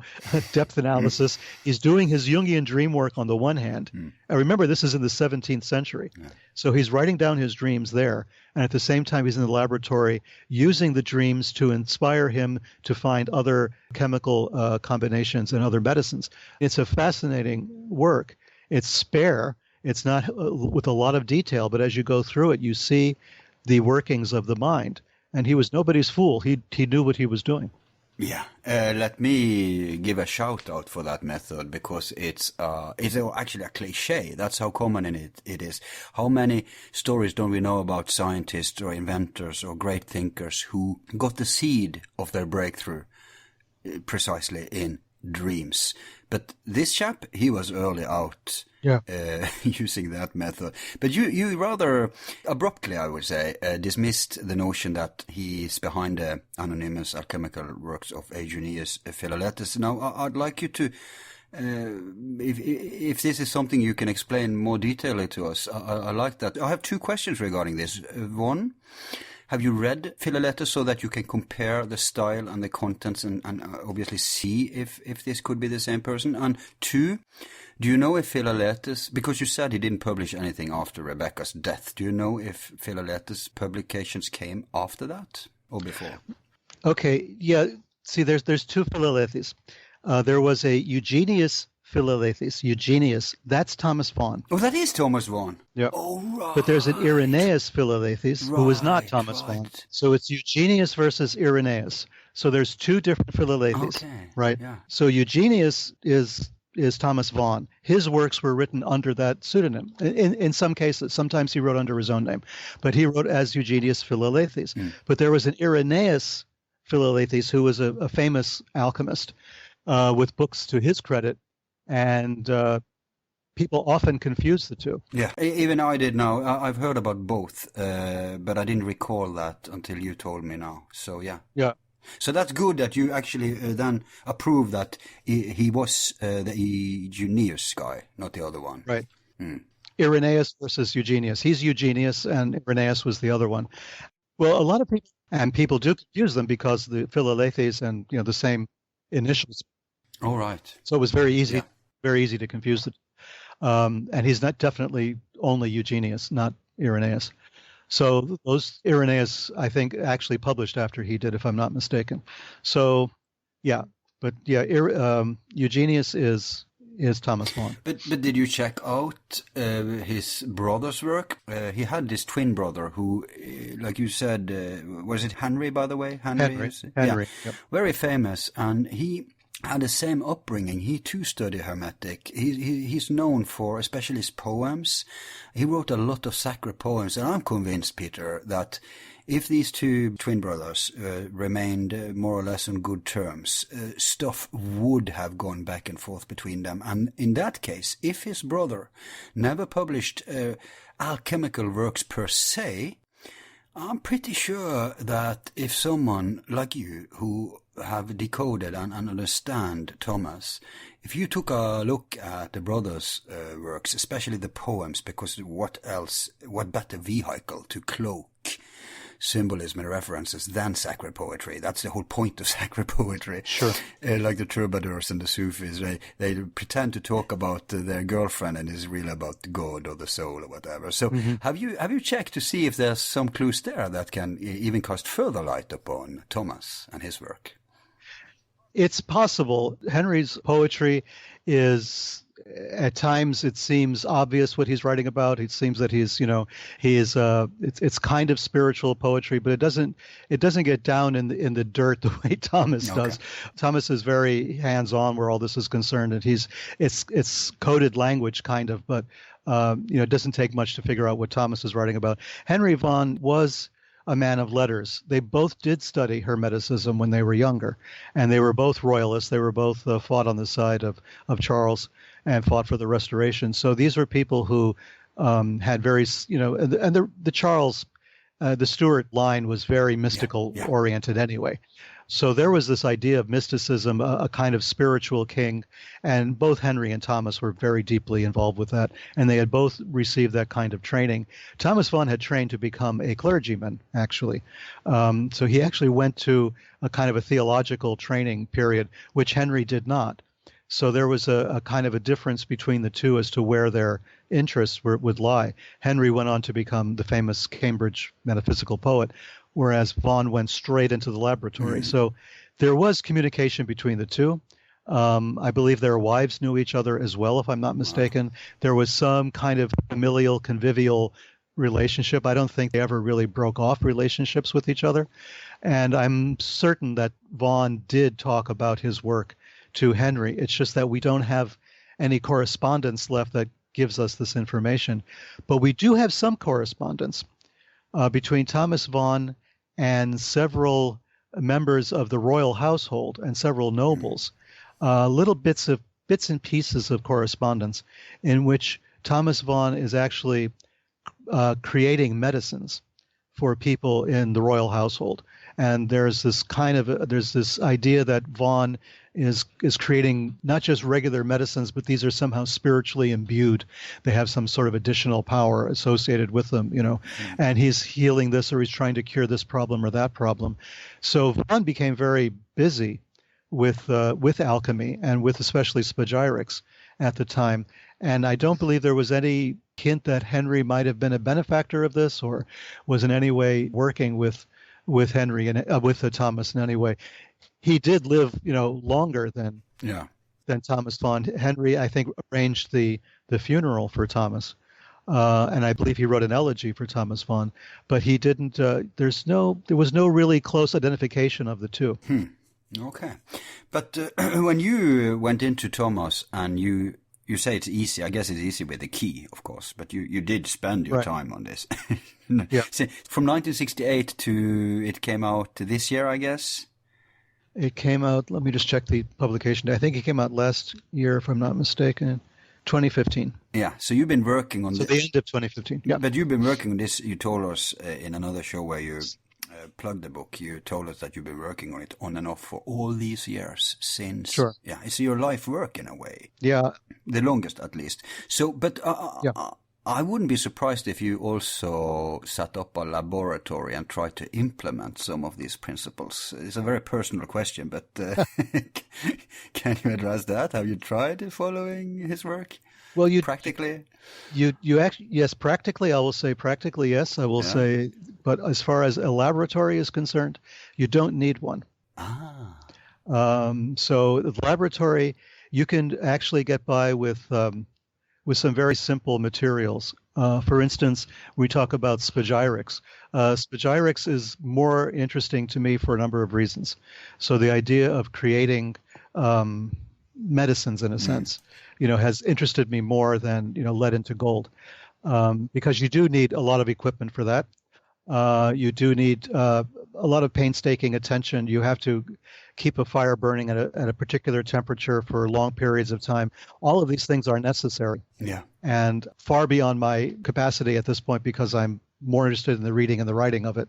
depth analysis, he's doing his Jungian dream work on the one hand. And remember, this is in the 17th century. Yeah. So he's writing down his dreams there. And at the same time, he's in the laboratory using the dreams to inspire him to find other chemical combinations and other medicines. It's a fascinating work. It's spare. It's not with a lot of detail, but as you go through it, you see the workings of the mind. And he was nobody's fool. He knew what he was doing. Yeah, let me give a shout out for that method, because it's actually a cliche. That's how common it is. How many stories don't we know about scientists or inventors or great thinkers who got the seed of their breakthrough precisely in dreams? But this chap, he was early out. Yeah. Using that method. But you rather abruptly, I would say, dismissed the notion that he's behind the anonymous alchemical works of Eugenius Philalethes. Now, I'd like you to, if this is something you can explain more detailedly to us, I like that. I have two questions regarding this. One, have you read Philalethes so that you can compare the style and the contents and obviously see if this could be the same person? And two, do you know if Philalethes, because you said he didn't publish anything after Rebecca's death, do you know if Philalethes' publications came after that or before? Okay, yeah. See, there's two Philalethes. There was a Eugenius Philalethes. Eugenius, that's Thomas Vaughan. Oh, that is Thomas Vaughan. Yeah. Oh, right. But there's an Irenaeus Philalethes who is not Thomas Vaughan. So it's Eugenius versus Irenaeus. So there's two different Philalethes, right? Yeah. So Eugenius is Thomas Vaughan. His works were written under that pseudonym. In some cases, sometimes he wrote under his own name, but he wrote as Eugenius Philalethes. But there was an Irenaeus Philalethes who was a famous alchemist with books to his credit, and people often confuse the two. Yeah, even I did now. I've heard about both, but I didn't recall that until you told me now. So yeah. Yeah. So that's good that you actually then approve that he was the Eugenius guy, not the other one. Right. Irenaeus versus Eugenius. He's Eugenius, and Irenaeus was the other one. Well, a lot of people do confuse them because the Philalethes and the same initials. Oh, right. So it was very easy to confuse them. And he's not definitely only Eugenius, not Irenaeus. So those Irenaeus, I think, actually published after he did, if I'm not mistaken. So, yeah, but yeah, Eugenius is Thomas Vaughan. But did you check out his brother's work? He had this twin brother who, like you said, was it Henry, by the way? Henry. Yeah, yep. Very famous, and he had the same upbringing. He too studied Hermetic. He's known for especially his poems. He wrote a lot of sacred poems, and I'm convinced, Peter, that if these two twin brothers remained more or less on good terms, stuff would have gone back and forth between them. And in that case, if his brother never published alchemical works per se, I'm pretty sure that if someone like you who have decoded and understand Thomas, if you took a look at the brothers' works, especially the poems, because what better vehicle to cloak symbolism and references than sacred poetry? That's the whole point of sacred poetry. Sure. Like the troubadours and the Sufis, they pretend to talk about their girlfriend and it's really about God or the soul or whatever. So have you checked to see if there's some clues there that can even cast further light upon Thomas and his work? It's possible. Henry's poetry is, at times, it seems obvious what he's writing about. It seems that it's kind of spiritual poetry, but it doesn't get down in the dirt the way Thomas does. Thomas is very hands-on where all this is concerned, and it's coded language kind of, but it doesn't take much to figure out what Thomas is writing about. Henry Vaughan was a man of letters. They both did study Hermeticism when they were younger, and they were both royalists. They were both fought on the side of Charles and fought for the Restoration. So these were people who had very, and the Charles the Stuart line was very mystical oriented anyway. So there was this idea of mysticism, a kind of spiritual king, and both Henry and Thomas were very deeply involved with that, and they had both received that kind of training. Thomas Vaughan had trained to become a clergyman, actually. So he actually went to a kind of a theological training period, which Henry did not. So there was a kind of a difference between the two as to where their interests would lie. Henry went on to become the famous Cambridge metaphysical poet, whereas Vaughan went straight into the laboratory. So there was communication between the two. I believe their wives knew each other as well, if I'm not mistaken. There was some kind of familial, convivial relationship. I don't think they ever really broke off relationships with each other. And I'm certain that Vaughan did talk about his work to Henry. It's just that we don't have any correspondence left that gives us this information. But we do have some correspondence between Thomas Vaughan and several members of the royal household and several nobles, little bits and pieces of correspondence in which Thomas Vaughan is actually creating medicines for people in the royal household. And there's this idea that Vaughan is creating not just regular medicines, but these are somehow spiritually imbued. They have some sort of additional power associated with them, and he's healing this, or he's trying to cure this problem or that problem. So Vaughan became very busy with alchemy and with especially spagyrics at the time. And I don't believe there was any hint that Henry might have been a benefactor of this or was in any way working with Henry and with Thomas in any way. He did live, longer than Thomas Vaughan. Henry, I think, arranged the funeral for Thomas, and I believe he wrote an elegy for Thomas Vaughan. But he didn't. There was no really close identification of the two. Okay, but when you went into Thomas and you say it's easy, I guess it's easy with the key, of course, but you did spend your time on this. Yeah. So from 1968 to it came out this year, I guess. It came out, let me just check the publication. I think it came out last year, if I'm not mistaken, 2015. Yeah, so you've been working on this. So the end of 2015, yeah. But you've been working on this, you told us in another show where you plugged the book, you told us that you've been working on it on and off for all these years since. Sure. Yeah, it's your life work in a way. Yeah. The longest, at least. So, but yeah. I wouldn't be surprised if you also set up a laboratory and tried to implement some of these principles. It's a very personal question, but can you address that? Have you tried following his work? Well, practically? You actually, yes, practically, I will say practically, yes, I will say, but as far as a laboratory is concerned, you don't need one. So the laboratory, you can actually get by with some very simple materials. For instance, we talk about spagyrics. Spagyrics is more interesting to me for a number of reasons. So the idea of creating medicines, in a sense, has interested me more than, lead into gold. Because you do need a lot of equipment for that. You do need a lot of painstaking attention. You have to keep a fire burning at a particular temperature for long periods of time. All of these things are necessary. Yeah. And far beyond my capacity at this point, because I'm more interested in the reading and the writing of it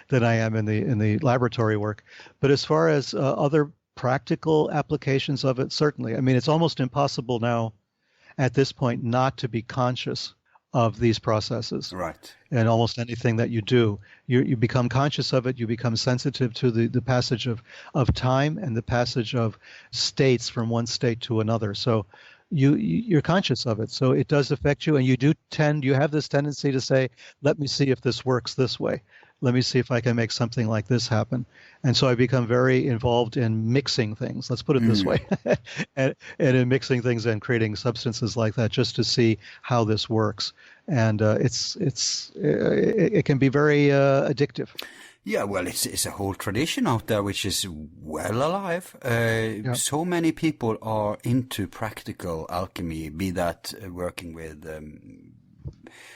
than I am in the laboratory work. But as far as other practical applications of it, certainly. I mean, it's almost impossible now at this point not to be conscious of these processes. Right. And almost anything that you do, you become conscious of it, you become sensitive to the passage of time and the passage of states from one state to another. So you're conscious of it. So it does affect you, and you have this tendency to say, let me see if this works this way. Let me see if I can make something like this happen. And so I become very involved in mixing things, let's put it this way, and in mixing things and creating substances like that just to see how this works. And it can be very addictive. Yeah, well, it's a whole tradition out there which is well alive. So many people are into practical alchemy, be that working with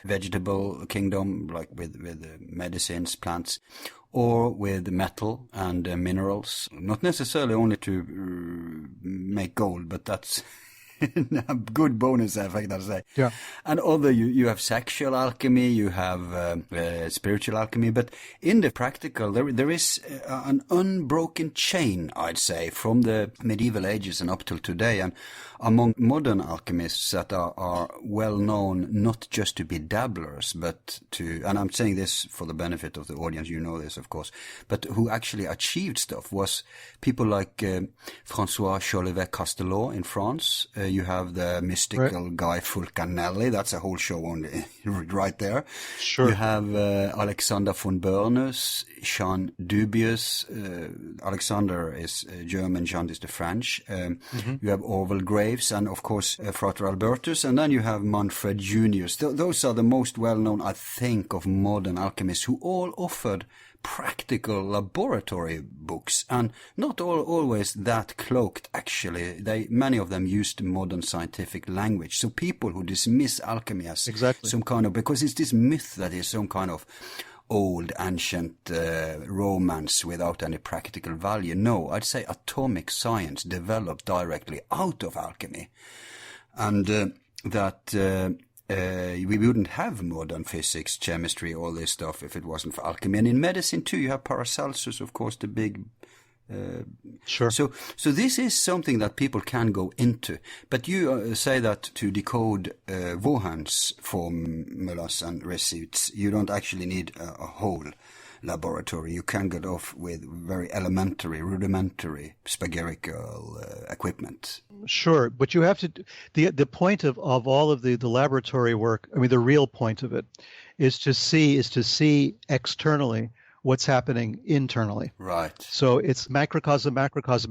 vegetable kingdom, like with medicines, plants, or with metal and minerals. Not necessarily only to make gold, but that's Good bonus effect, I'd say. Yeah. And although you have sexual alchemy, you have spiritual alchemy, but in the practical, there is an unbroken chain, I'd say, from the medieval ages and up till today. And among modern alchemists that are well known not just to be dabblers, but to, and I'm saying this for the benefit of the audience, you know this, of course, but who actually achieved stuff was people like François Jollivet-Castelot in France. You have the mystical guy Fulcanelli. That's a whole show only right there. Sure. You have Alexander von Berners, Jean Dubius. Alexander is German, Jean is the French. You have Orwell Graves and, of course, Frater Albertus. And then you have Manfred Junius. Those are the most well-known, I think, of modern alchemists who all offered practical laboratory books, and not always that cloaked, actually. Many of them used modern scientific language. So people who dismiss alchemy as some kind of, because it's this myth that is some kind of old, ancient romance without any practical value. No, I'd say atomic science developed directly out of alchemy. And we wouldn't have modern physics, chemistry, all this stuff if it wasn't for alchemy. And in medicine too, you have Paracelsus, of course, the big. Sure. So this is something that people can go into. But you say that to decode Vaughan's formulas and receipts, you don't actually need a whole laboratory. You can get off with very elementary, rudimentary, spagyrical equipment. Sure, but you have to, the point of all of the laboratory work, I mean, the real point of it is to see externally what's happening internally. Right. So it's macrocosm,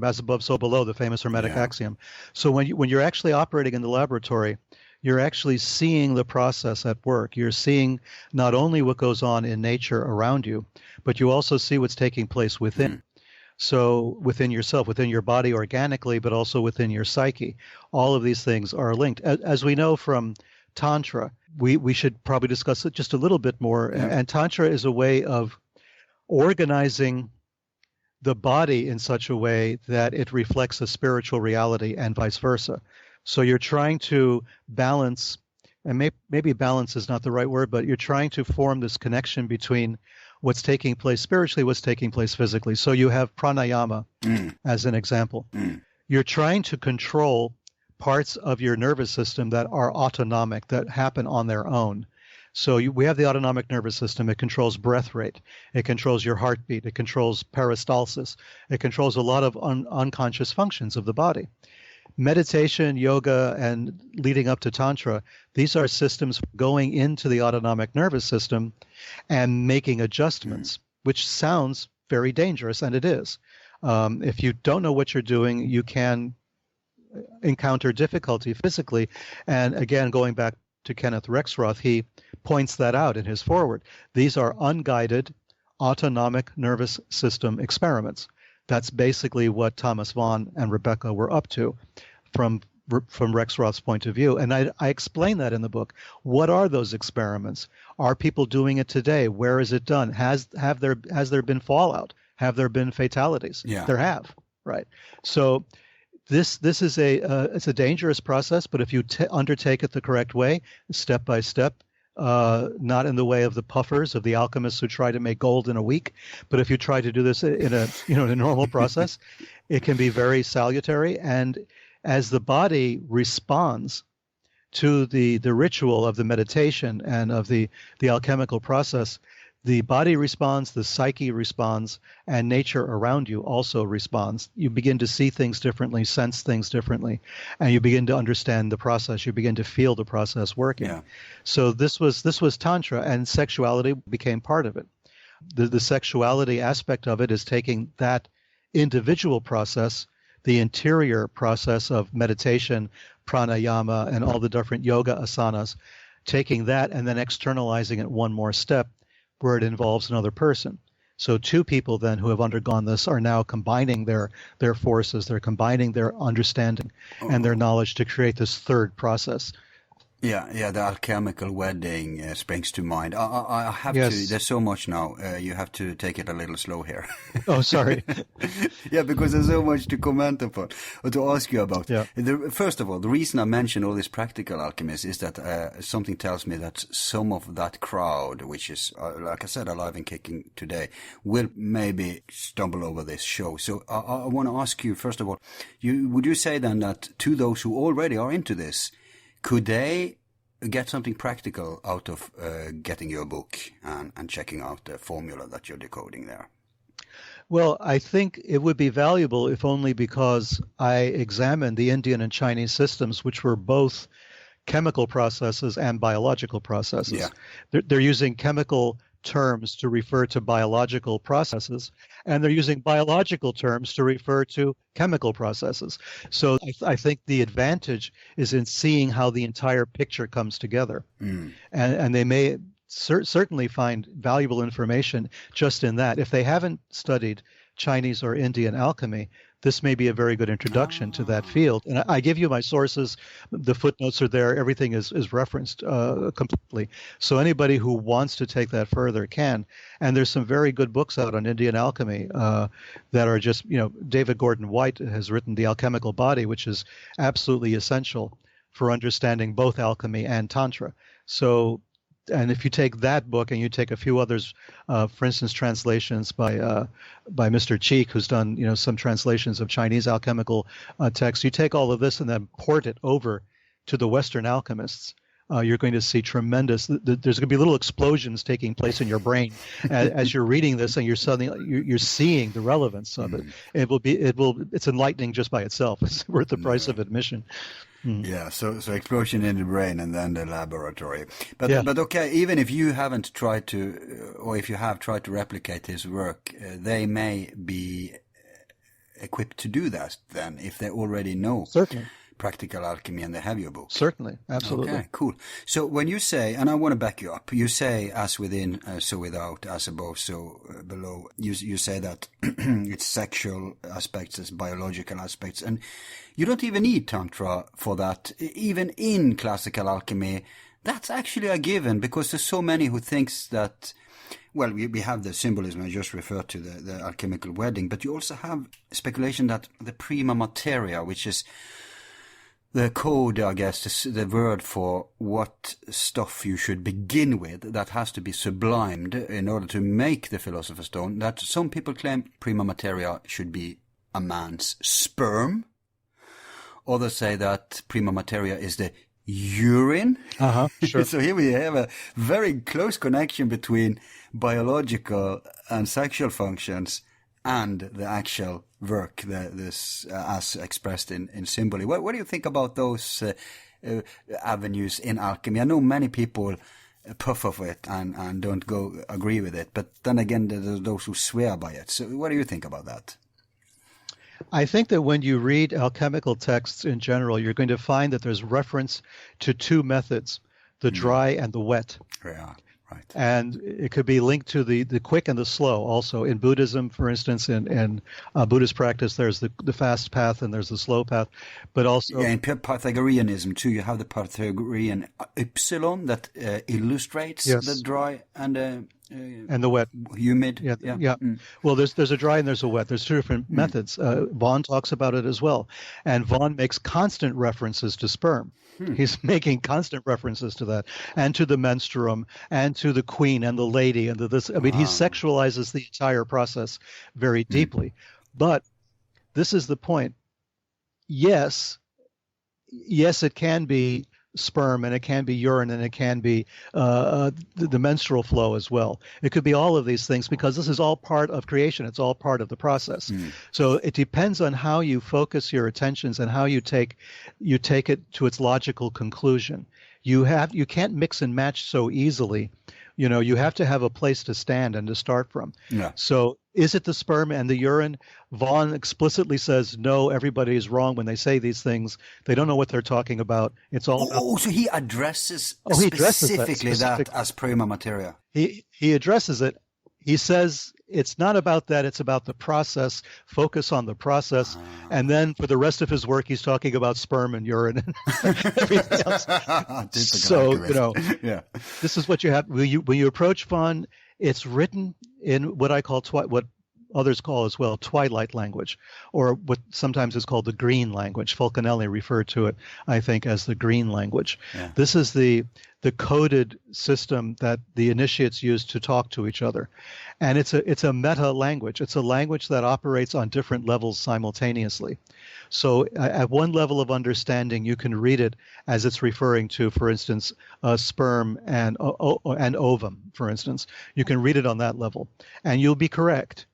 as above, so below, the famous Hermetic axiom. So when you're actually operating in the laboratory, you're actually seeing the process at work. You're seeing not only what goes on in nature around you, but you also see what's taking place within. So within yourself, within your body organically, but also within your psyche. All of these things are linked. As we know from Tantra, we should probably discuss it just a little bit more. Yeah. And Tantra is a way of organizing the body in such a way that it reflects a spiritual reality and vice versa. So you're trying to balance, and maybe balance is not the right word, but you're trying to form this connection between what's taking place spiritually, what's taking place physically. So you have pranayama as an example. You're trying to control parts of your nervous system that are autonomic, that happen on their own. So we have the autonomic nervous system. It controls breath rate. It controls your heartbeat. It controls peristalsis. It controls a lot of unconscious functions of the body. Meditation, yoga, and leading up to Tantra, these are systems going into the autonomic nervous system and making adjustments, which sounds very dangerous, and it is. If you don't know what you're doing, you can encounter difficulty physically. And again, going back to Kenneth Rexroth, he points that out in his foreword. These are unguided autonomic nervous system experiments. That's basically what Thomas Vaughan and Rebecca were up to from Rexroth's point of view. And I explain that in the book. What are those experiments? Are people doing it today? Where is it done? Has there been fallout? Have there been fatalities? Yeah. There have, right? So this is it's a dangerous process, but if you undertake it the correct way, step by step, not in the way of the puffers, of the alchemists who try to make gold in a week, but if you try to do this in a normal process, it can be very salutary. And as the body responds to the ritual of the meditation and of the alchemical process, the body responds, the psyche responds, and nature around you also responds. You begin to see things differently, sense things differently, and you begin to understand the process. You begin to feel the process working. Yeah. So this was Tantra, and sexuality became part of it. The sexuality aspect of it is taking that individual process, the interior process of meditation, pranayama, and all the different yoga asanas, taking that and then externalizing it one more step, where it involves another person. So two people then who have undergone this are now combining their forces, they're combining their understanding and their knowledge to create this third process. Yeah, the alchemical wedding springs to mind. I have Yes. to, there's so much now, you have to take it a little slow here. Oh, sorry. Yeah, because there's so much to comment upon, or to ask you about. Yeah. First of all, the reason I mention all these practical alchemists is that something tells me that some of that crowd, which is, like I said, alive and kicking today, will maybe stumble over this show. So I want to ask you, first of all, would you say then that to those who already are into this, could they get something practical out of getting your book and checking out the formula that you're decoding there? Well, I think it would be valuable if only because I examined the Indian and Chinese systems, which were both chemical processes and biological processes. Yeah. They're using chemical terms to refer to biological processes, and they're using biological terms to refer to chemical processes. So I think the advantage is in seeing how the entire picture comes together. And they may certainly find valuable information just in that. If they haven't studied Chinese or Indian alchemy, this may be a very good introduction to that field. And I give you my sources. The footnotes are there. Everything is referenced completely. So anybody who wants to take that further can. And there's some very good books out on Indian alchemy that are just, David Gordon White has written The Alchemical Body, which is absolutely essential for understanding both alchemy and Tantra. So, and if you take that book and you take a few others, for instance, translations by Mr. Cheek, who's done some translations of Chinese alchemical texts, you take all of this and then port it over to the Western alchemists. You're going to see tremendous. There's going to be little explosions taking place in your brain as you're reading this, and you're seeing the relevance of it. It's enlightening just by itself. It's worth the price of admission. Yeah, so explosion in the brain and then the laboratory. But Yeah. but okay, even if you haven't tried to, or if you have tried to replicate his work, they may be equipped to do that then, if they already know Certainly. practical alchemy and they have your book. Certainly. Absolutely. Okay, cool. So when you say, and I want to back you up, you say as within, so without, as above, so below. You say that it's sexual aspects, it's biological aspects, and you don't even need Tantra for that. Even in classical alchemy, that's actually a given, because there's so many who thinks that, well, we have the symbolism I just referred to, the alchemical wedding, but you also have speculation that the Prima Materia, which is the code, I guess, the word for what stuff you should begin with, that has to be sublimed in order to make the Philosopher's Stone, that some people claim Prima Materia should be a man's sperm. Others say that Prima Materia is the urine. Sure. So here we have a very close connection between biological and sexual functions and the actual work, this as expressed in symbol. What do you think about those avenues in alchemy? I know many people puff of it and don't agree with it, but then again, there's those who swear by it. So what do you think about that? I think that when you read alchemical texts in general, you're going to find that there's reference to two methods, the dry and the wet. Yeah, right. And it could be linked to the quick and the slow also. In Buddhism, for instance, in Buddhist practice, there's the fast path and there's the slow path. But also... Yeah, in Pythagoreanism too, you have the Pythagorean epsilon that illustrates the dry and the wet. Humid. Yeah. Well, there's a dry and there's a wet. There's two different methods. Vaughan talks about it as well. And Vaughan makes constant references to sperm. He's making constant references to that, and to the menstruum, and to the queen and the lady, and to this. I mean, he sexualizes the entire process very deeply. But this is the point. Yes, it can be sperm, and it can be urine, and it can be the menstrual flow as well. It could be all of these things, because this is all part of creation. It's all part of the process. So it depends on how you focus your attentions and how you take it to its logical conclusion. You can't mix and match so easily. You have to have a place to stand and to start from. Yeah. So is it the sperm and the urine? Vaughan explicitly says, no, everybody is wrong when they say these things. They don't know what they're talking about. It's all about... so he addresses specifically that as Prima Materia. He addresses it he says it's not about that, it's about the process, focus on the process. And then for the rest of his work, he's talking about sperm and urine and everything else. So, yeah. This is what you have. When you approach Vaughan, it's written in what I call what others call as well twilight language, or what sometimes is called the green language. Fulcanelli referred to it, I think, as the green language. Yeah. This is the coded system that the initiates use to talk to each other. And it's a meta language. It's a language that operates on different levels simultaneously. So at one level of understanding, you can read it as it's referring to, for instance, sperm and ovum, for instance. You can read it on that level, and you'll be correct,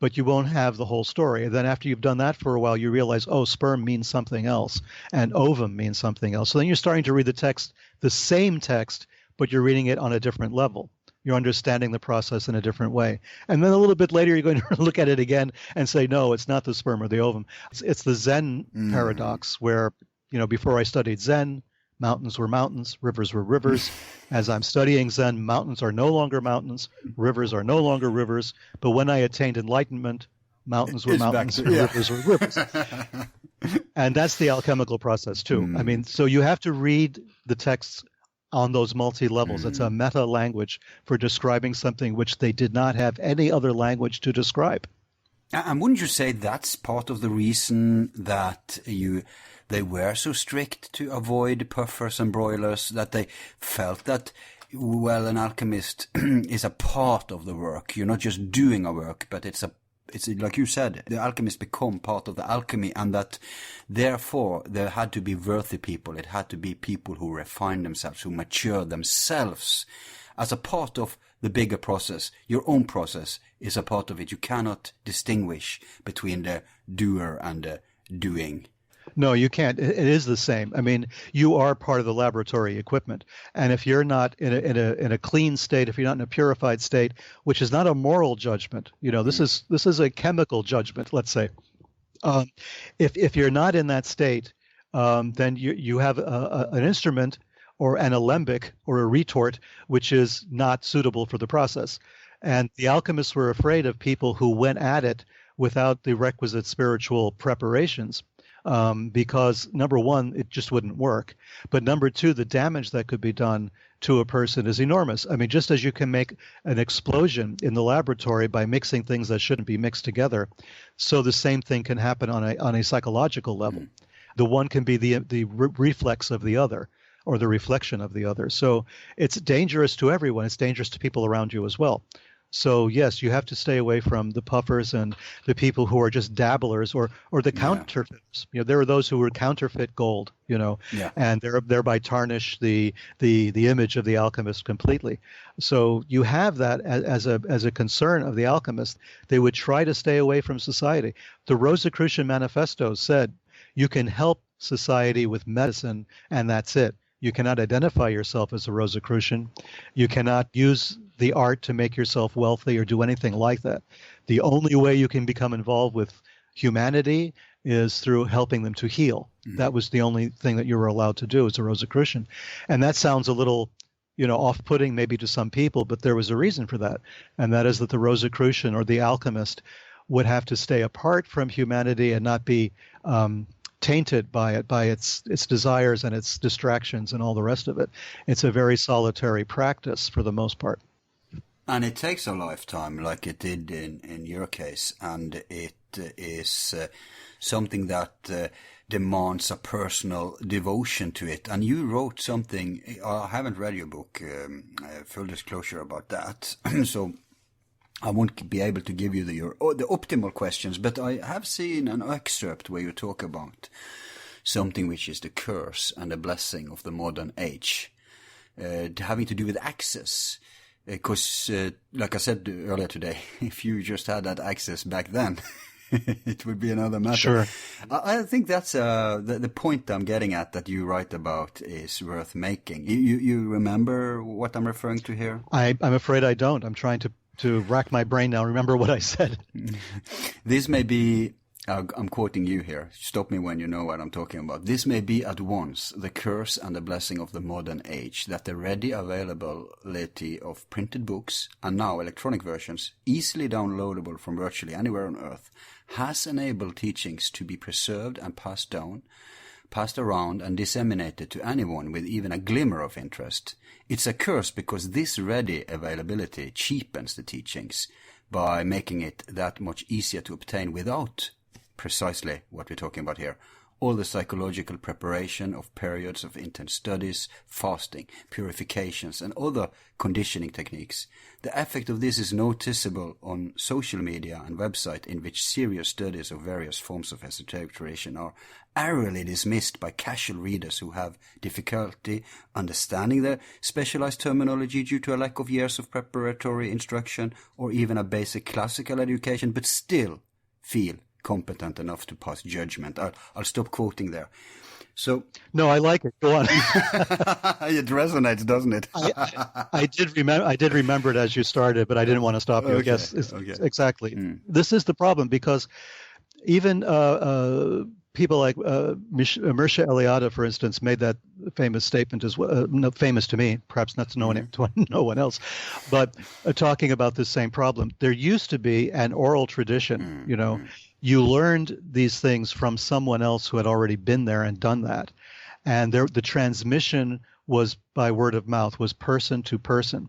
but you won't have the whole story. And then after you've done that for a while, you realize, oh, sperm means something else, and ovum means something else. So then you're starting to read the text, the same text, but you're reading it on a different level. You're understanding the process in a different way. And then a little bit later, you're going to look at it again and say, no, it's not the sperm or the ovum. It's the Zen paradox where, before I studied Zen, mountains were mountains, rivers were rivers. As I'm studying Zen, mountains are no longer mountains, rivers are no longer rivers. But when I attained enlightenment, mountains were mountains, and rivers were rivers. And that's the alchemical process too. I mean, so you have to read the texts on those multi-levels. It's a meta language for describing something which they did not have any other language to describe. And wouldn't you say that's part of the reason that they were so strict to avoid puffers and broilers, that they felt that, well, an alchemist is a part of the work. You're not just doing a work, but it's like you said, the alchemists become part of the alchemy, and that therefore there had to be worthy people. It had to be people who refine themselves, who mature themselves as a part of the bigger process. Your own process is a part of it. You cannot distinguish between the doer and the doing. No, you can't. It is the same. I mean, you are part of the laboratory equipment, and if you're not in a clean state, if you're not in a purified state, which is not a moral judgment, this is a chemical judgment. Let's say, if you're not in that state, then you have an instrument or an alembic or a retort which is not suitable for the process. And the alchemists were afraid of people who went at it without the requisite spiritual preparations. Because number one, it just wouldn't work. But number two, the damage that could be done to a person is enormous. I mean, just as you can make an explosion in the laboratory by mixing things that shouldn't be mixed together, so the same thing can happen on a psychological level. The one can be the reflex of the other, or the reflection of the other. So it's dangerous to everyone. It's dangerous to people around you as well. So yes, you have to stay away from the puffers and the people who are just dabblers or the counterfeiters. There are those who would counterfeit gold, and thereby tarnish the image of the alchemist completely. So you have that as a concern of the alchemist. They would try to stay away from society. The Rosicrucian Manifesto said you can help society with medicine, and that's it. You cannot identify yourself as a Rosicrucian. You cannot use the art to make yourself wealthy or do anything like that. The only way you can become involved with humanity is through helping them to heal. That was the only thing that you were allowed to do as a Rosicrucian. And that sounds a little, off-putting maybe to some people, but there was a reason for that. And that is that the Rosicrucian or the alchemist would have to stay apart from humanity and not be tainted by it, by its desires and its distractions and all the rest of it. It's a very solitary practice for the most part. And it takes a lifetime, like it did in your case, and it is something that demands a personal devotion to it. And you wrote something, I haven't read your book, full disclosure about that, so I won't be able to give you the optimal questions, but I have seen an excerpt where you talk about something which is the curse and the blessing of the modern age, having to do with access. Because, like I said earlier today, if you just had that access back then, it would be another matter. Sure. I think that's the point I'm getting at that you write about is worth making. You remember what I'm referring to here? I'm afraid I don't. I'm trying to rack my brain now, remember what I said. This may be I'm quoting you here. Stop me when you know what I'm talking about. This may be at once the curse and the blessing of the modern age, that the ready availability of printed books, and now electronic versions, easily downloadable from virtually anywhere on earth, has enabled teachings to be preserved and passed around and disseminated to anyone with even a glimmer of interest. It's a curse because this ready availability cheapens the teachings by making it that much easier to obtain without precisely what we're talking about here. All the psychological preparation of periods of intense studies, fasting, purifications, and other conditioning techniques. The effect of this is noticeable on social media and websites in which serious studies of various forms of esoteric tradition are airily dismissed by casual readers who have difficulty understanding the specialized terminology due to a lack of years of preparatory instruction or even a basic classical education, but still feel competent enough to pass judgment. I'll stop quoting there. So no, I like it. Go on. It resonates, doesn't it? I did remember it as you started, but I didn't want to stop you. Okay. I guess Okay. exactly. This is the problem, because even people like Mircea Eliade, for instance, made that famous statement as well. Not famous to me, perhaps not to no one else, but talking about this same problem. There used to be an oral tradition, You learned these things from someone else who had already been there and done that. And the transmission was by word of mouth, was person to person.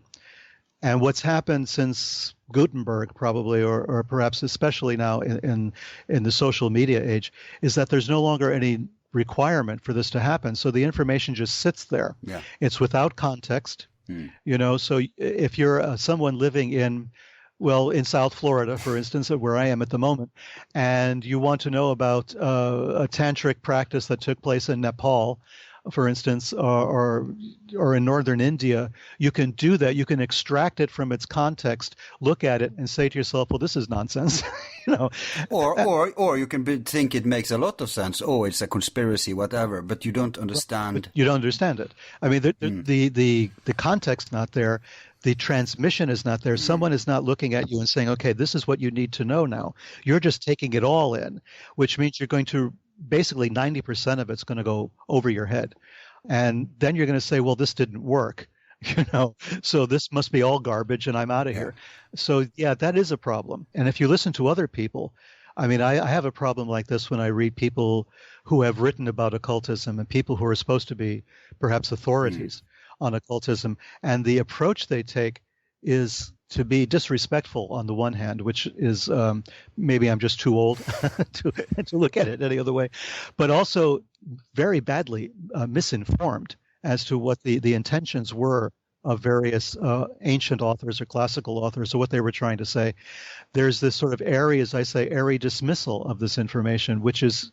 And what's happened since Gutenberg, probably, or perhaps especially now in the social media age, is that there's no longer any requirement for this to happen. So the information just sits there. Yeah. It's without context. So if you're someone living in South Florida, for instance, where I am at the moment, and you want to know about a tantric practice that took place in Nepal, for instance, or in northern India, you can do that. You can extract it from its context, look at it, and say to yourself, "Well, this is nonsense," Or you can think it makes a lot of sense. Oh, it's a conspiracy, whatever. But you don't understand. You don't understand it. I mean, the context not there. The transmission is not there. Someone is not looking at you and saying, "Okay, this is what you need to know now." You're just taking it all in, which means you're going to basically 90% of it's going to go over your head. And then you're going to say, well, this didn't work, so this must be all garbage and I'm out of here. So yeah, that is a problem. And if you listen to other people, I mean, I have a problem like this when I read people who have written about occultism and people who are supposed to be perhaps authorities on occultism. And the approach they take is to be disrespectful on the one hand, which is maybe I'm just too old to look at it any other way, but also very badly misinformed as to what the intentions were of various ancient authors or classical authors, or what they were trying to say. There's this sort of airy dismissal of this information, which is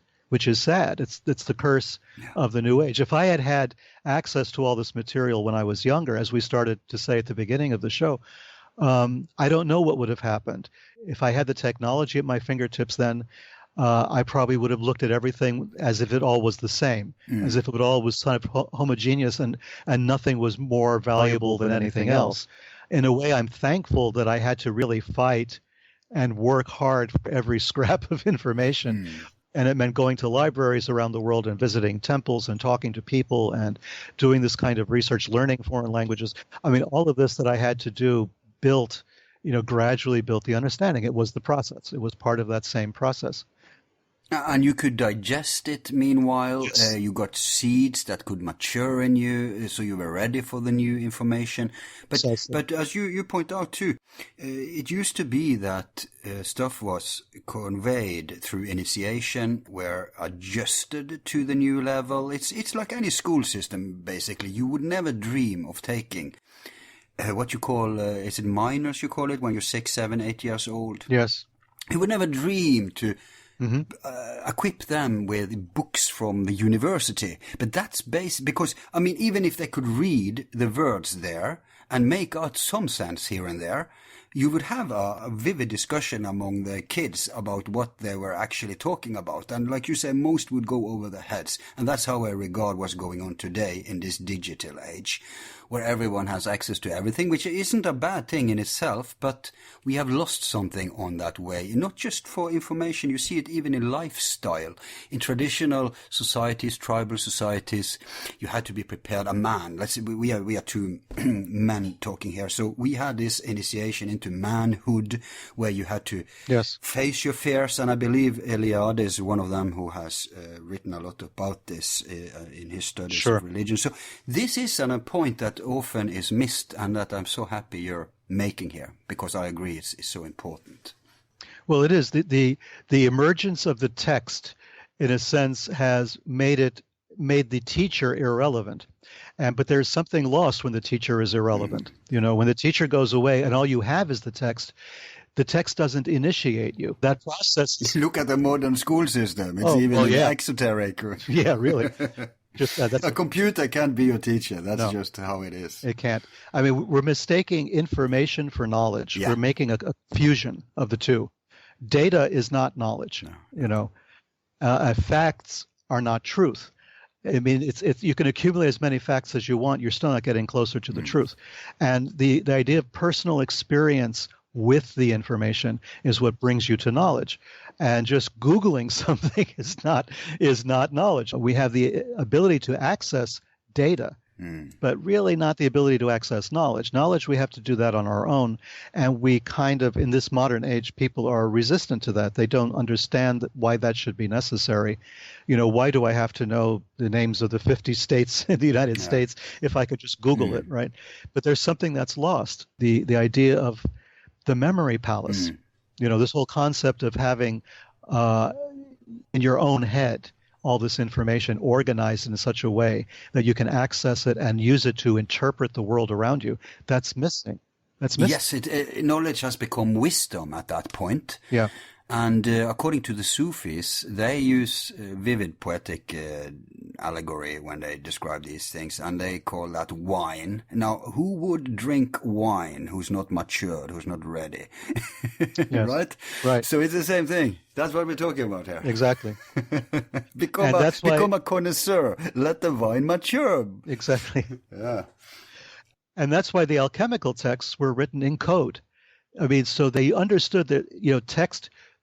sad. It's the curse of the New Age. If I had had access to all this material when I was younger, as we started to say at the beginning of the show, I don't know what would have happened. If I had the technology at my fingertips then, I probably would have looked at everything as if it all was the same, as if it all was kind of homogeneous and nothing was more valuable than anything else. In a way, I'm thankful that I had to really fight and work hard for every scrap of information. And it meant going to libraries around the world and visiting temples and talking to people and doing this kind of research, learning foreign languages. I mean, all of this that I had to do gradually built the understanding. It was the process. It was part of that same process. And you could digest it meanwhile. Yes. You got seeds that could mature in you, so you were ready for the new information. But as you point out too, it used to be that stuff was conveyed through initiation, were adjusted to the new level. It's like any school system, basically. You would never dream of taking what you call, is it minors you call it, when you're 6, 7, 8 years old? Yes. You would never dream to equip them with books from the university. But that's because, I mean, even if they could read the words there and make out some sense here and there, you would have a vivid discussion among the kids about what they were actually talking about. And like you say, most would go over their heads. And that's how I regard what's going on today in this digital age, where everyone has access to everything, which isn't a bad thing in itself, but we have lost something on that way. Not just for information, you see it even in lifestyle. In traditional societies, tribal societies, you had to be prepared. A man, let's say we are two men talking here, so we had this initiation into manhood, where you had to face your fears, and I believe Eliade is one of them who has written a lot about this in his studies of religion. So this is a point that often is missed, and that I'm so happy you're making here, because I agree it's so important. Well, it is. The emergence of the text, in a sense, has made the teacher irrelevant. But there's something lost when the teacher is irrelevant. When the teacher goes away and all you have is the text doesn't initiate you. That process. Look at the modern school system. It's exoteric. Yeah, really. Just a computer can't be your teacher. That's just how it is. It can't. I mean, we're mistaking information for knowledge. Yeah. We're making a fusion of the two. Data is not knowledge. No. Facts are not truth. I mean, it's you can accumulate as many facts as you want. You're still not getting closer to the truth. And the idea of personal experience with the information is what brings you to knowledge. And just Googling something is not knowledge. We have the ability to access data, but really not the ability to access knowledge. Knowledge, we have to do that on our own. And we kind of, in this modern age, people are resistant to that. They don't understand why that should be necessary. Why do I have to know the names of the 50 states in the United States if I could just Google it, right? But there's something that's lost. The idea of the memory palace, this whole concept of having in your own head all this information organized in such a way that you can access it and use it to interpret the world around you. That's missing. Yes, knowledge has become wisdom at that point. Yeah. And according to the Sufis, they use vivid poetic allegory when they describe these things, and they call that wine. Now, who would drink wine who's not matured, who's not ready? Right? Right. So it's the same thing. That's what we're talking about here. Exactly. Become a connoisseur. Let the wine mature. Exactly. Yeah. And that's why the alchemical texts were written in code. I mean, so they understood that,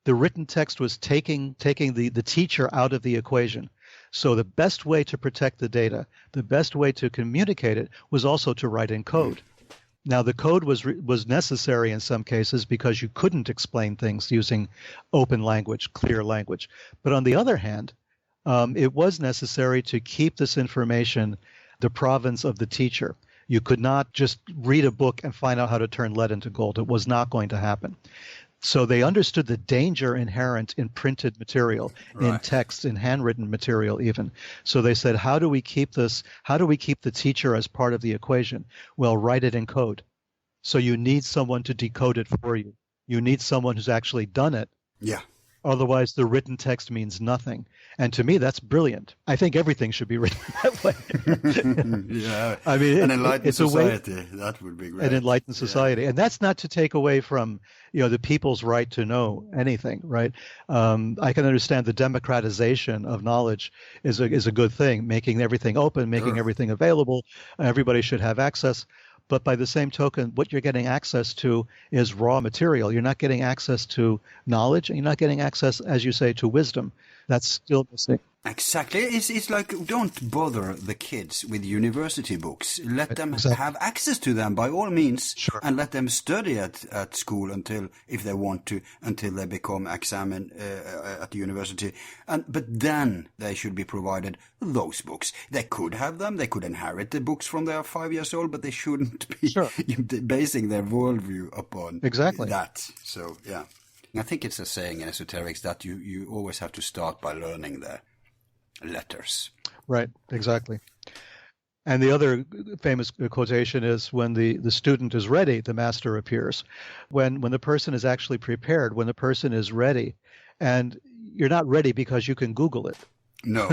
the written text was taking the teacher out of the equation. So the best way to protect the data, the best way to communicate it, was also to write in code. Now, the code was necessary in some cases because you couldn't explain things using open language, clear language. But on the other hand, it was necessary to keep this information the province of the teacher. You could not just read a book and find out how to turn lead into gold. It was not going to happen. So they understood the danger inherent in printed material, in text, in handwritten material even. So they said, how do we keep this? How do we keep the teacher as part of the equation? Well, write it in code. So you need someone to decode it for you. You need someone who's actually done it. Yeah. Otherwise, the written text means nothing. And to me, that's brilliant. I think everything should be written that way. Yeah. I mean, an enlightened society, that would be great. An enlightened society. And that's not to take away from, the people's right to know anything, right? I can understand the democratization of knowledge is a good thing, making everything open, making everything available. Everybody should have access. But by the same token, what you're getting access to is raw material. You're not getting access to knowledge, and you're not getting access, as you say, to wisdom. That's still missing. Exactly. It's like, don't bother the kids with university books. Let them have access to them by all means, and let them study at school if they want to, until they become examined at the university. But then they should be provided those books. They could have them. They could inherit the books from they are 5 years old, but they shouldn't be basing their worldview upon that. So, yeah. I think it's a saying in esoterics that you always have to start by learning the letters. Right, exactly. And the other famous quotation is, when the student is ready, the master appears. When the person is actually prepared, when the person is ready, and you're not ready because you can Google it. No.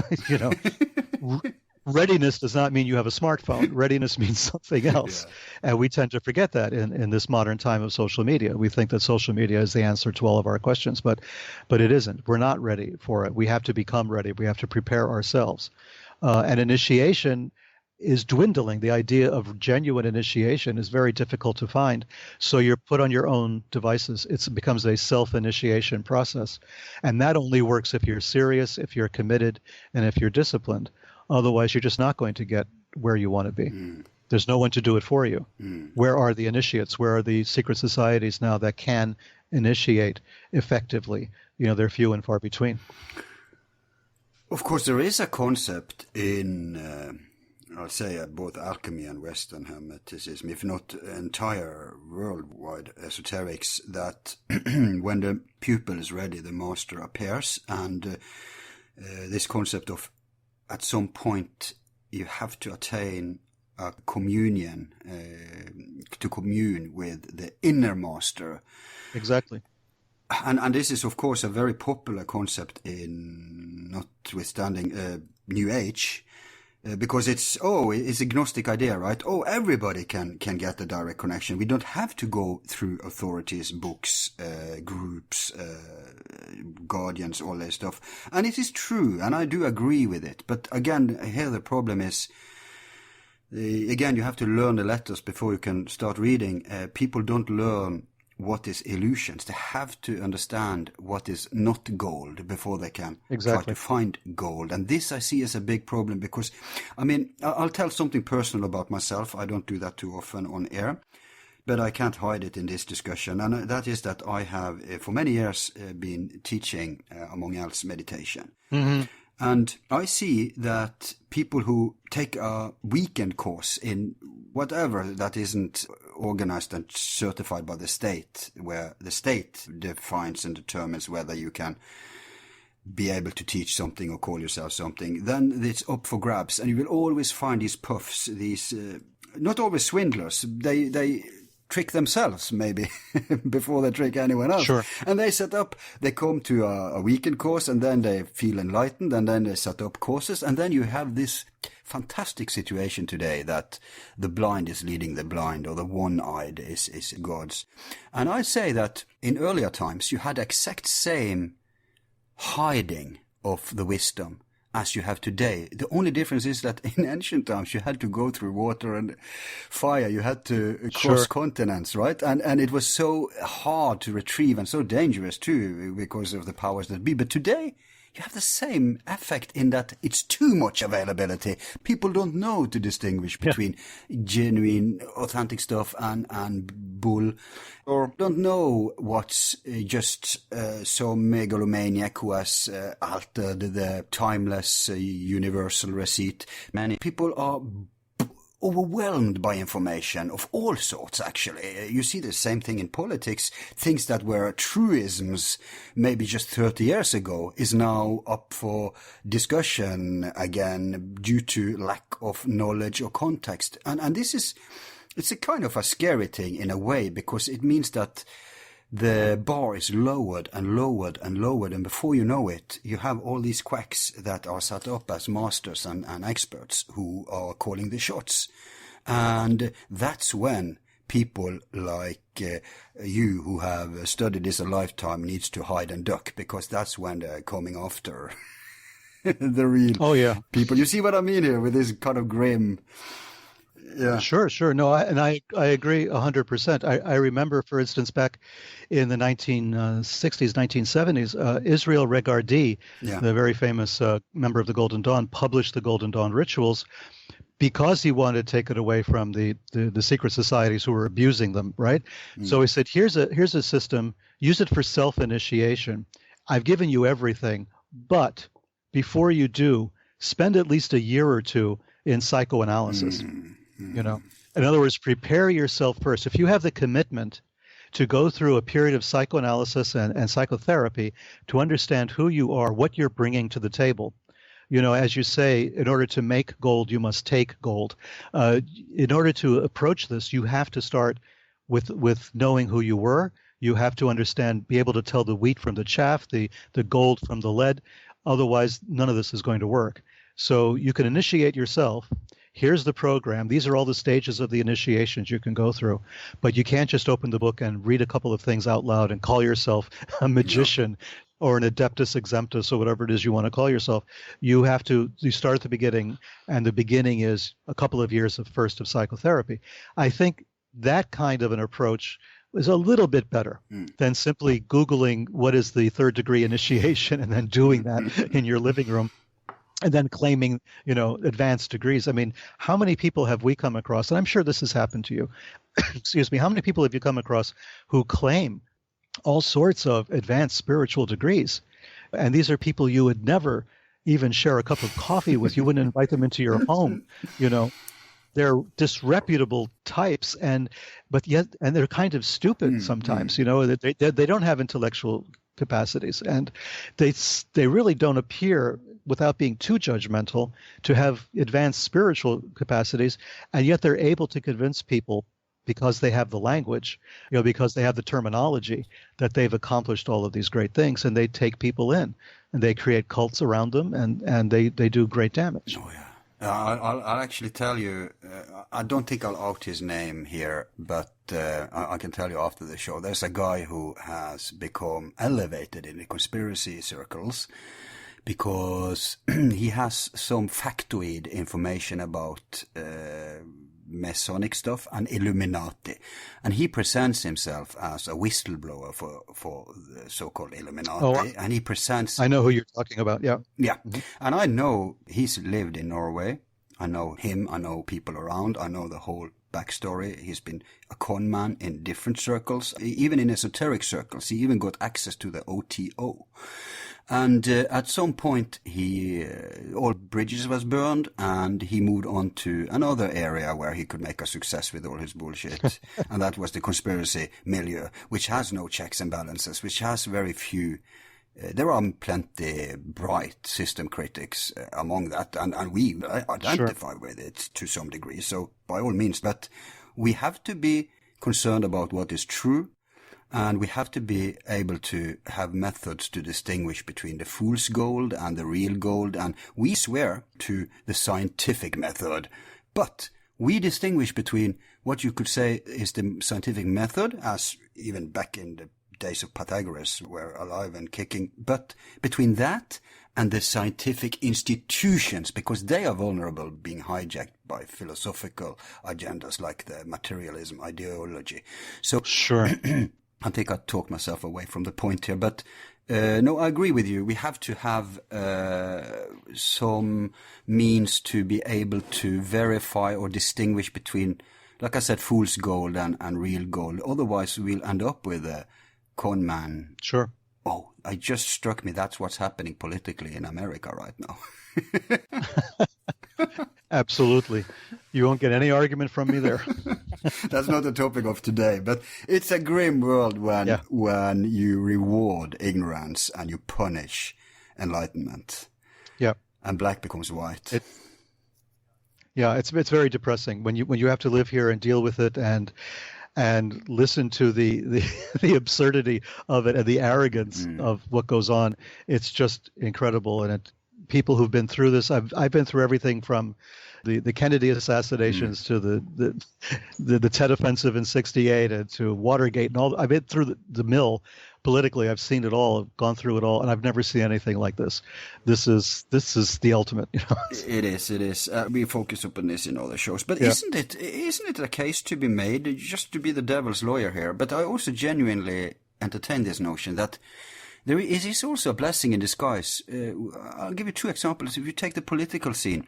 readiness does not mean you have a smartphone. Readiness means something else. Yeah. And we tend to forget that in this modern time of social media. We think that social media is the answer to all of our questions, but it isn't. We're not ready for it. We have to become ready. We have to prepare ourselves. And initiation is dwindling. The idea of genuine initiation is very difficult to find. So you're put on your own devices. It becomes a self-initiation process. And that only works if you're serious, if you're committed, and if you're disciplined. Otherwise, you're just not going to get where you want to be. There's no one to do it for you. Where are the initiates? Where are the secret societies now that can initiate effectively? They're few and far between. Of course, there is a concept in I'll say both alchemy and Western Hermeticism, if not entire worldwide esoterics, that when the pupil is ready, the master appears, and this concept of at some point you have to attain a communion, to commune with the inner master. Exactly. And this is, of course, a very popular concept in, notwithstanding New Age, because it's a Gnostic idea, right? Everybody can get a direct connection. We don't have to go through authorities, books, groups, guardians, all that stuff. And it is true, and I do agree with it. But again, here the problem is, again, you have to learn the letters before you can start reading. People don't learn what is illusions. They have to understand what is not gold before they can try to find gold. And this I see as a big problem because, I'll tell something personal about myself. I don't do that too often on air, but I can't hide it in this discussion. And that is that I have, for many years, been teaching, among else, meditation. Mm-hmm. And I see that people who take a weekend course in whatever that isn't organized and certified by the state, where the state defines and determines whether you can be able to teach something or call yourself something, then it's up for grabs. And you will always find these puffs, these, not always swindlers. They trick themselves, maybe, before they trick anyone else. Sure. And they come to a weekend course, and then they feel enlightened, and then they set up courses, and then you have this fantastic situation today that the blind is leading the blind, or the one-eyed is God's. And I say that in earlier times, you had exact same hiding of the wisdom as you have today. The only difference is that in ancient times you had to go through water and fire. You had to cross continents, right? And it was so hard to retrieve and so dangerous too because of the powers that be. But today you have the same effect in that it's too much availability. People don't know to distinguish between genuine, authentic stuff and bull, or don't know what's just some megalomaniac who has altered the timeless universal receipt. Many people are overwhelmed by information of all sorts, actually. You see the same thing in politics. Things that were truisms maybe just 30 years ago is now up for discussion again due to lack of knowledge or context. And this is, it's a kind of a scary thing in a way, because it means that the bar is lowered and lowered and lowered, and before you know it, you have all these quacks that are set up as masters and experts who are calling the shots. And that's when people like you, who have studied this a lifetime, needs to hide and duck, because that's when they're coming after the real people. You see what I mean here with this kind of grim... Yeah. Sure. No, I agree 100%. I remember, for instance, back in the 1960s, 1970s, Israel Regardie, the very famous member of the Golden Dawn, published the Golden Dawn rituals because he wanted to take it away from the secret societies who were abusing them, right? So he said, here's a system, use it for self-initiation. I've given you everything, but before you do, spend at least a year or two in psychoanalysis. You know, in other words, prepare yourself first. If you have the commitment to go through a period of psychoanalysis and psychotherapy to understand who you are, what you're bringing to the table, you know, as you say, in order to make gold, you must take gold. In order to approach this, you have to start with knowing who you were. You have to understand, be able to tell the wheat from the chaff, the gold from the lead. Otherwise, none of this is going to work. So you can initiate yourself. Here's the program. These are all the stages of the initiations you can go through. But you can't just open the book and read a couple of things out loud and call yourself a magician or an adeptus exemptus or whatever it is you want to call yourself. You start at the beginning, and the beginning is a couple of years of psychotherapy. I think that kind of an approach is a little bit better than simply Googling what is the third degree initiation and then doing that in your living room and then claiming, advanced degrees. I mean, how many people have we come across, and I'm sure this has happened to you, excuse me, how many people have you come across who claim all sorts of advanced spiritual degrees? And these are people you would never even share a cup of coffee with. You wouldn't invite them into your home, They're disreputable types, but they're kind of stupid sometimes. They don't have intellectual capacities, and they really don't appear, without being too judgmental, to have advanced spiritual capacities, and yet they're able to convince people because they have the language, because they have the terminology, that they've accomplished all of these great things, and they take people in, and they create cults around them, and they do great damage. Oh yeah. I'll actually tell you, I don't think I'll out his name here, but I can tell you after the show. There's a guy who has become elevated in the conspiracy circles because he has some factoid information about Masonic stuff and Illuminati. And he presents himself as a whistleblower for the so-called Illuminati. And he presents... I know who you're talking about, yeah. Yeah. Mm-hmm. And I know he's lived in Norway. I know him. I know people around. I know the whole backstory. He's been a con man in different circles, even in esoteric circles. He even got access to the OTO. And at some point, all bridges was burned, and he moved on to another area where he could make a success with all his bullshit. And that was the conspiracy milieu, which has no checks and balances, which has very few. There are plenty bright system critics among that, and we identify with it to some degree. So by all means, but we have to be concerned about what is true. And we have to be able to have methods to distinguish between the fool's gold and the real gold. And we swear to the scientific method. But we distinguish between what you could say is the scientific method, as even back in the days of Pythagoras were alive and kicking. But between that and the scientific institutions, because they are vulnerable being hijacked by philosophical agendas like the materialism ideology. So sure. I think I talked myself away from the point here, but no, I agree with you. We have to have some means to be able to verify or distinguish between, like I said, fool's gold and real gold. Otherwise, we'll end up with a con man. Sure. Oh, it just struck me that's what's happening politically in America right now. Absolutely. You won't get any argument from me there. That's not the topic of today, but it's a grim world when you reward ignorance and you punish enlightenment. Yeah. And black becomes white. It's very depressing when you have to live here and deal with it and listen to the absurdity of it and the arrogance of what goes on. It's just incredible. And people who've been through this, I've been through everything from the Kennedy assassinations to the Tet Offensive in '68 and to Watergate and all. I've been through the mill politically. I've seen it all. I've gone through it all, and I've never seen anything like this. This is the ultimate. It is. We focus upon this in other shows, but isn't it a case to be made, just to be the devil's lawyer here? But I also genuinely entertain this notion that there is also a blessing in disguise. I'll give you two examples. If you take the political scene,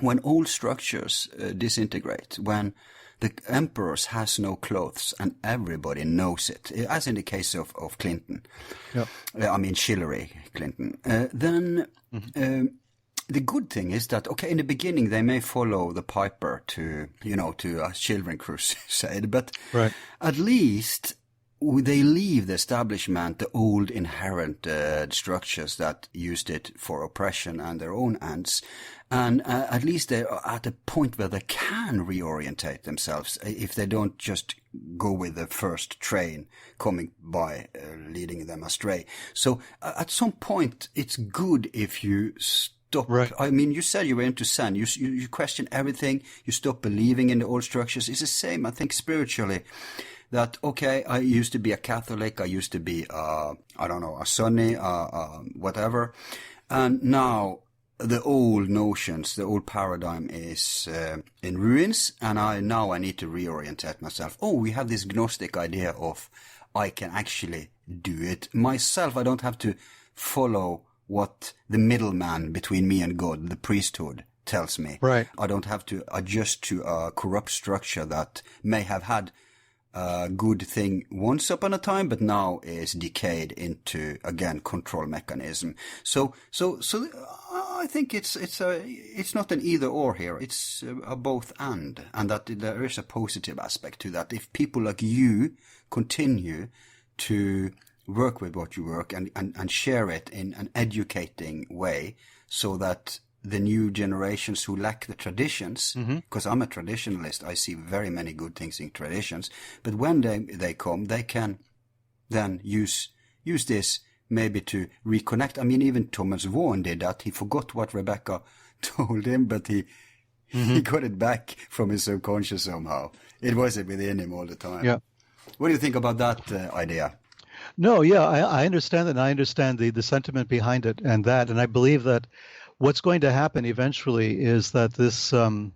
when old structures disintegrate, when the emperors has no clothes and everybody knows it, as in the case of Clinton, Hillary Clinton, then the good thing is that, okay, in the beginning they may follow the piper to a children crusade, but at least they leave the establishment the old inherent structures that used it for oppression and their own ends. And at least they're at a point where they can reorientate themselves if they don't just go with the first train coming by, leading them astray. So at some point, it's good if you stop. Right. I mean, you said you were into Zen. You question everything. You stop believing in the old structures. It's the same, I think, spiritually. That, okay, I used to be a Catholic. I used to be, a Sunni, whatever. And now the old notions, the old paradigm is in ruins. And I need to reorientate myself. Oh, we have this Gnostic idea of I can actually do it myself. I don't have to follow what the middleman between me and God, the priesthood, tells me. Right. I don't have to adjust to a corrupt structure that may have had a good thing once upon a time, but now is decayed into, again, control mechanism. So I think it's not an either or here. It's a both and that there is a positive aspect to that. If people like you continue to work with what you work and share it in an educating way, so that the new generations who lack the traditions, because I'm a traditionalist, I see very many good things in traditions, but when they come, they can then use this maybe to reconnect. I mean, even Thomas Vaughan did that. He forgot what Rebecca told him, but he got it back from his subconscious somehow. It was within him all the time. Yeah. What do you think about that idea? No, yeah, I understand that. And I understand the sentiment behind it and I believe that what's going to happen eventually is that this the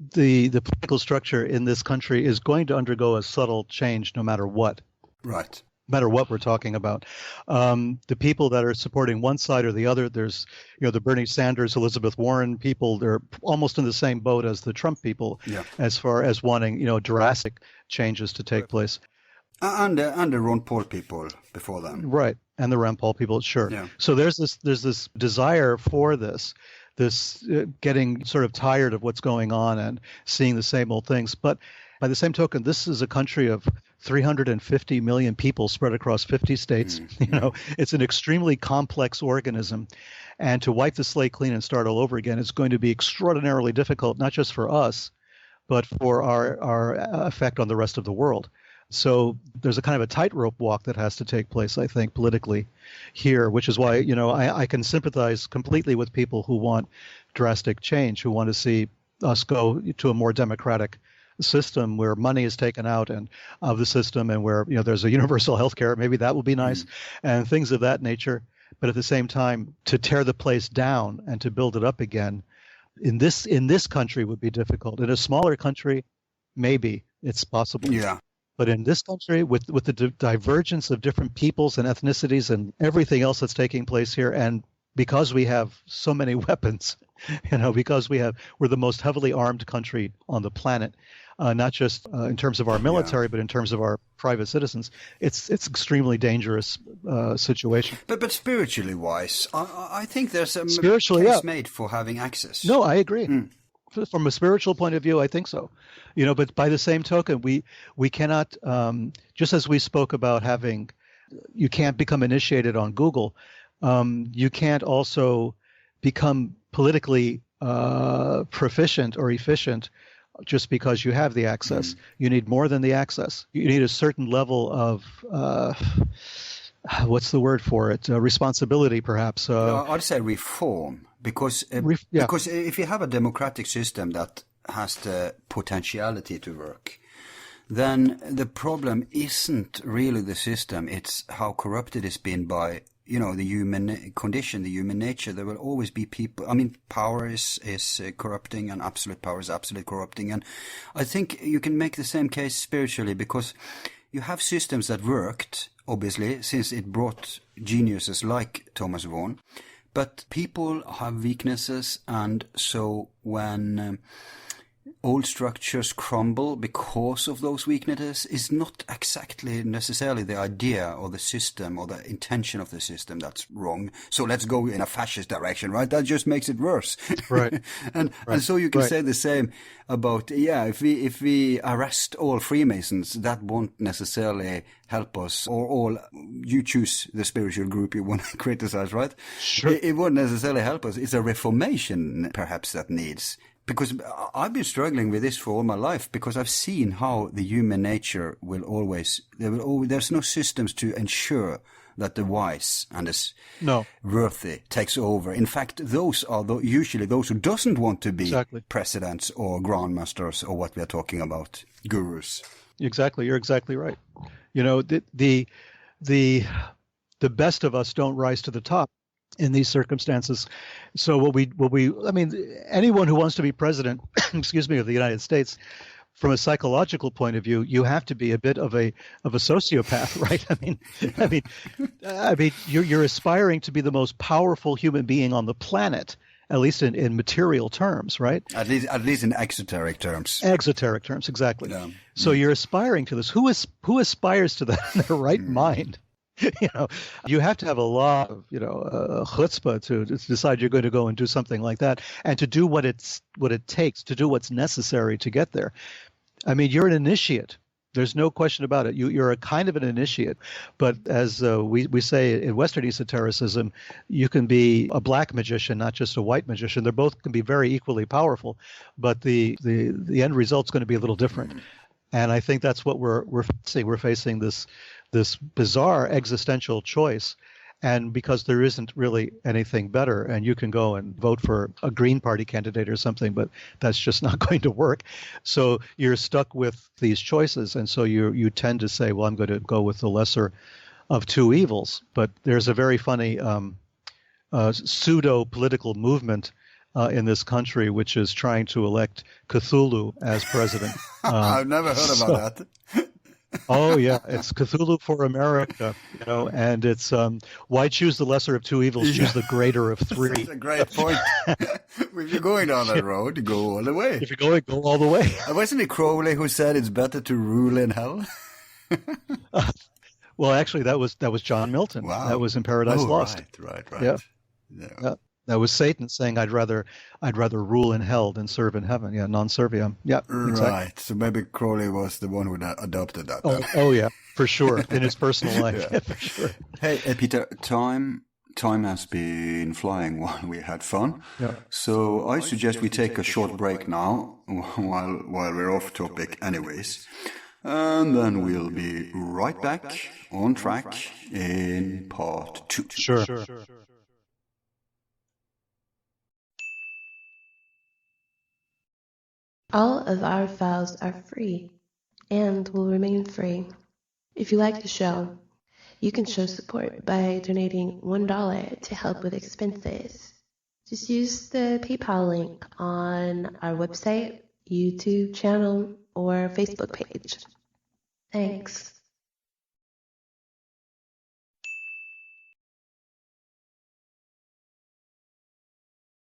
political structure in this country is going to undergo a subtle change no matter what. Right. No matter what we're talking about. The people that are supporting one side or the other, there's, the Bernie Sanders, Elizabeth Warren people, they're almost in the same boat as the Trump people as far as wanting, drastic changes to take place. And the Ron Paul people before them. Right. And the Ron Paul people, sure. Yeah. So there's this desire for this getting sort of tired of what's going on and seeing the same old things. But by the same token, this is a country of 350 million people spread across 50 states. It's an extremely complex organism. And to wipe the slate clean and start all over again is going to be extraordinarily difficult, not just for us, but for our effect on the rest of the world. So there's a kind of a tightrope walk that has to take place, I think, politically here, which is why, I can sympathize completely with people who want drastic change, who want to see us go to a more democratic system where money is taken out of the system and where, there's a universal health care. Maybe that would be nice and things of that nature. But at the same time, to tear the place down and to build it up again in this country would be difficult. In a smaller country, maybe it's possible. Yeah. But in this country, with the divergence of different peoples and ethnicities and everything else that's taking place here, and because we have so many weapons, because we're the most heavily armed country on the planet, not just in terms of our military, but in terms of our private citizens, it's extremely dangerous situation. But spiritually wise, I think there's a case made for having access. No, I agree. From a spiritual point of view, I think so. But by the same token, we cannot, just as we spoke about you can't become initiated on Google, you can't also become politically proficient or efficient just because you have the access. You need more than the access. You need a certain level of, what's the word for it? Responsibility, perhaps. I'd say reform. Because if you have a democratic system that has the potentiality to work, then the problem isn't really the system. It's how corrupted it's been by, the human condition, the human nature. There will always be people. I mean, power is corrupting, and absolute power is absolute corrupting. And I think you can make the same case spiritually, because you have systems that worked, obviously, since it brought geniuses like Thomas Vaughan. But people have weaknesses, and so when old structures crumble because of those weaknesses, it's not exactly necessarily the idea or the system or the intention of the system that's wrong. So let's go in a fascist direction, right? That just makes it worse. Right. And so you can say the same about, if we arrest all Freemasons, that won't necessarily help us, or you choose the spiritual group you want to criticize, right? Sure. It won't necessarily help us. It's a reformation perhaps that needs. Because I've been struggling with this for all my life, because I've seen how the human nature will always, there's no systems to ensure that the wise and the No. worthy takes over. In fact, those are usually those who doesn't want to be Exactly. presidents or grandmasters or what we are talking about, gurus. Exactly. You're exactly right. You know, the best of us don't rise to the top in these circumstances. So I mean, anyone who wants to be president, excuse me, of the United States, from a psychological point of view, you have to be a bit of a sociopath, right? I mean, you're aspiring to be the most powerful human being on the planet, at least in material terms, right? At least in exoteric terms. Exoteric terms, exactly. Yeah. So you're aspiring to this. Who aspires to that in their right mind? You know, you have to have a lot of, chutzpah to decide you're going to go and do something like that, and to do what it takes, to do what's necessary to get there. I mean, you're an initiate. There's no question about it. You're a kind of an initiate. But as we say in Western esotericism, you can be a black magician, not just a white magician. They both can be very equally powerful, but the end result's going to be a little different. And I think that's what we're facing. We're facing this bizarre existential choice. And because there isn't really anything better, and you can go and vote for a Green Party candidate or something, but that's just not going to work. So you're stuck with these choices. And so you tend to say, well, I'm going to go with the lesser of two evils. But there's a very funny pseudo-political movement in this country, which is trying to elect Cthulhu as president. I've never heard about that. Oh yeah, it's Cthulhu for America, and it's why choose the lesser of two evils? Choose the greater of three. That's a great point. If you're going down that road, go all the way. If you're going, go all the way. Wasn't it Crowley who said it's better to rule in hell? Well, actually, that was John Milton. Wow. That was in Paradise Lost. Right. Yeah. That was Satan saying, "I'd rather rule in hell than serve in heaven." Yeah, non serviam. Yeah, exactly. Right. So maybe Crowley was the one who adopted that. Oh yeah, for sure, in his personal life. Yeah, for sure. Hey, Peter, time has been flying while we had fun. Yeah. So I suggest we take a short break now while we're off topic, anyways. And then we'll be right back on track in part 2. Sure. All of our files are free and will remain free. If you like the show, you can show support by donating $1 to help with expenses. Just use the PayPal link on our website, YouTube channel, or Facebook page. Thanks.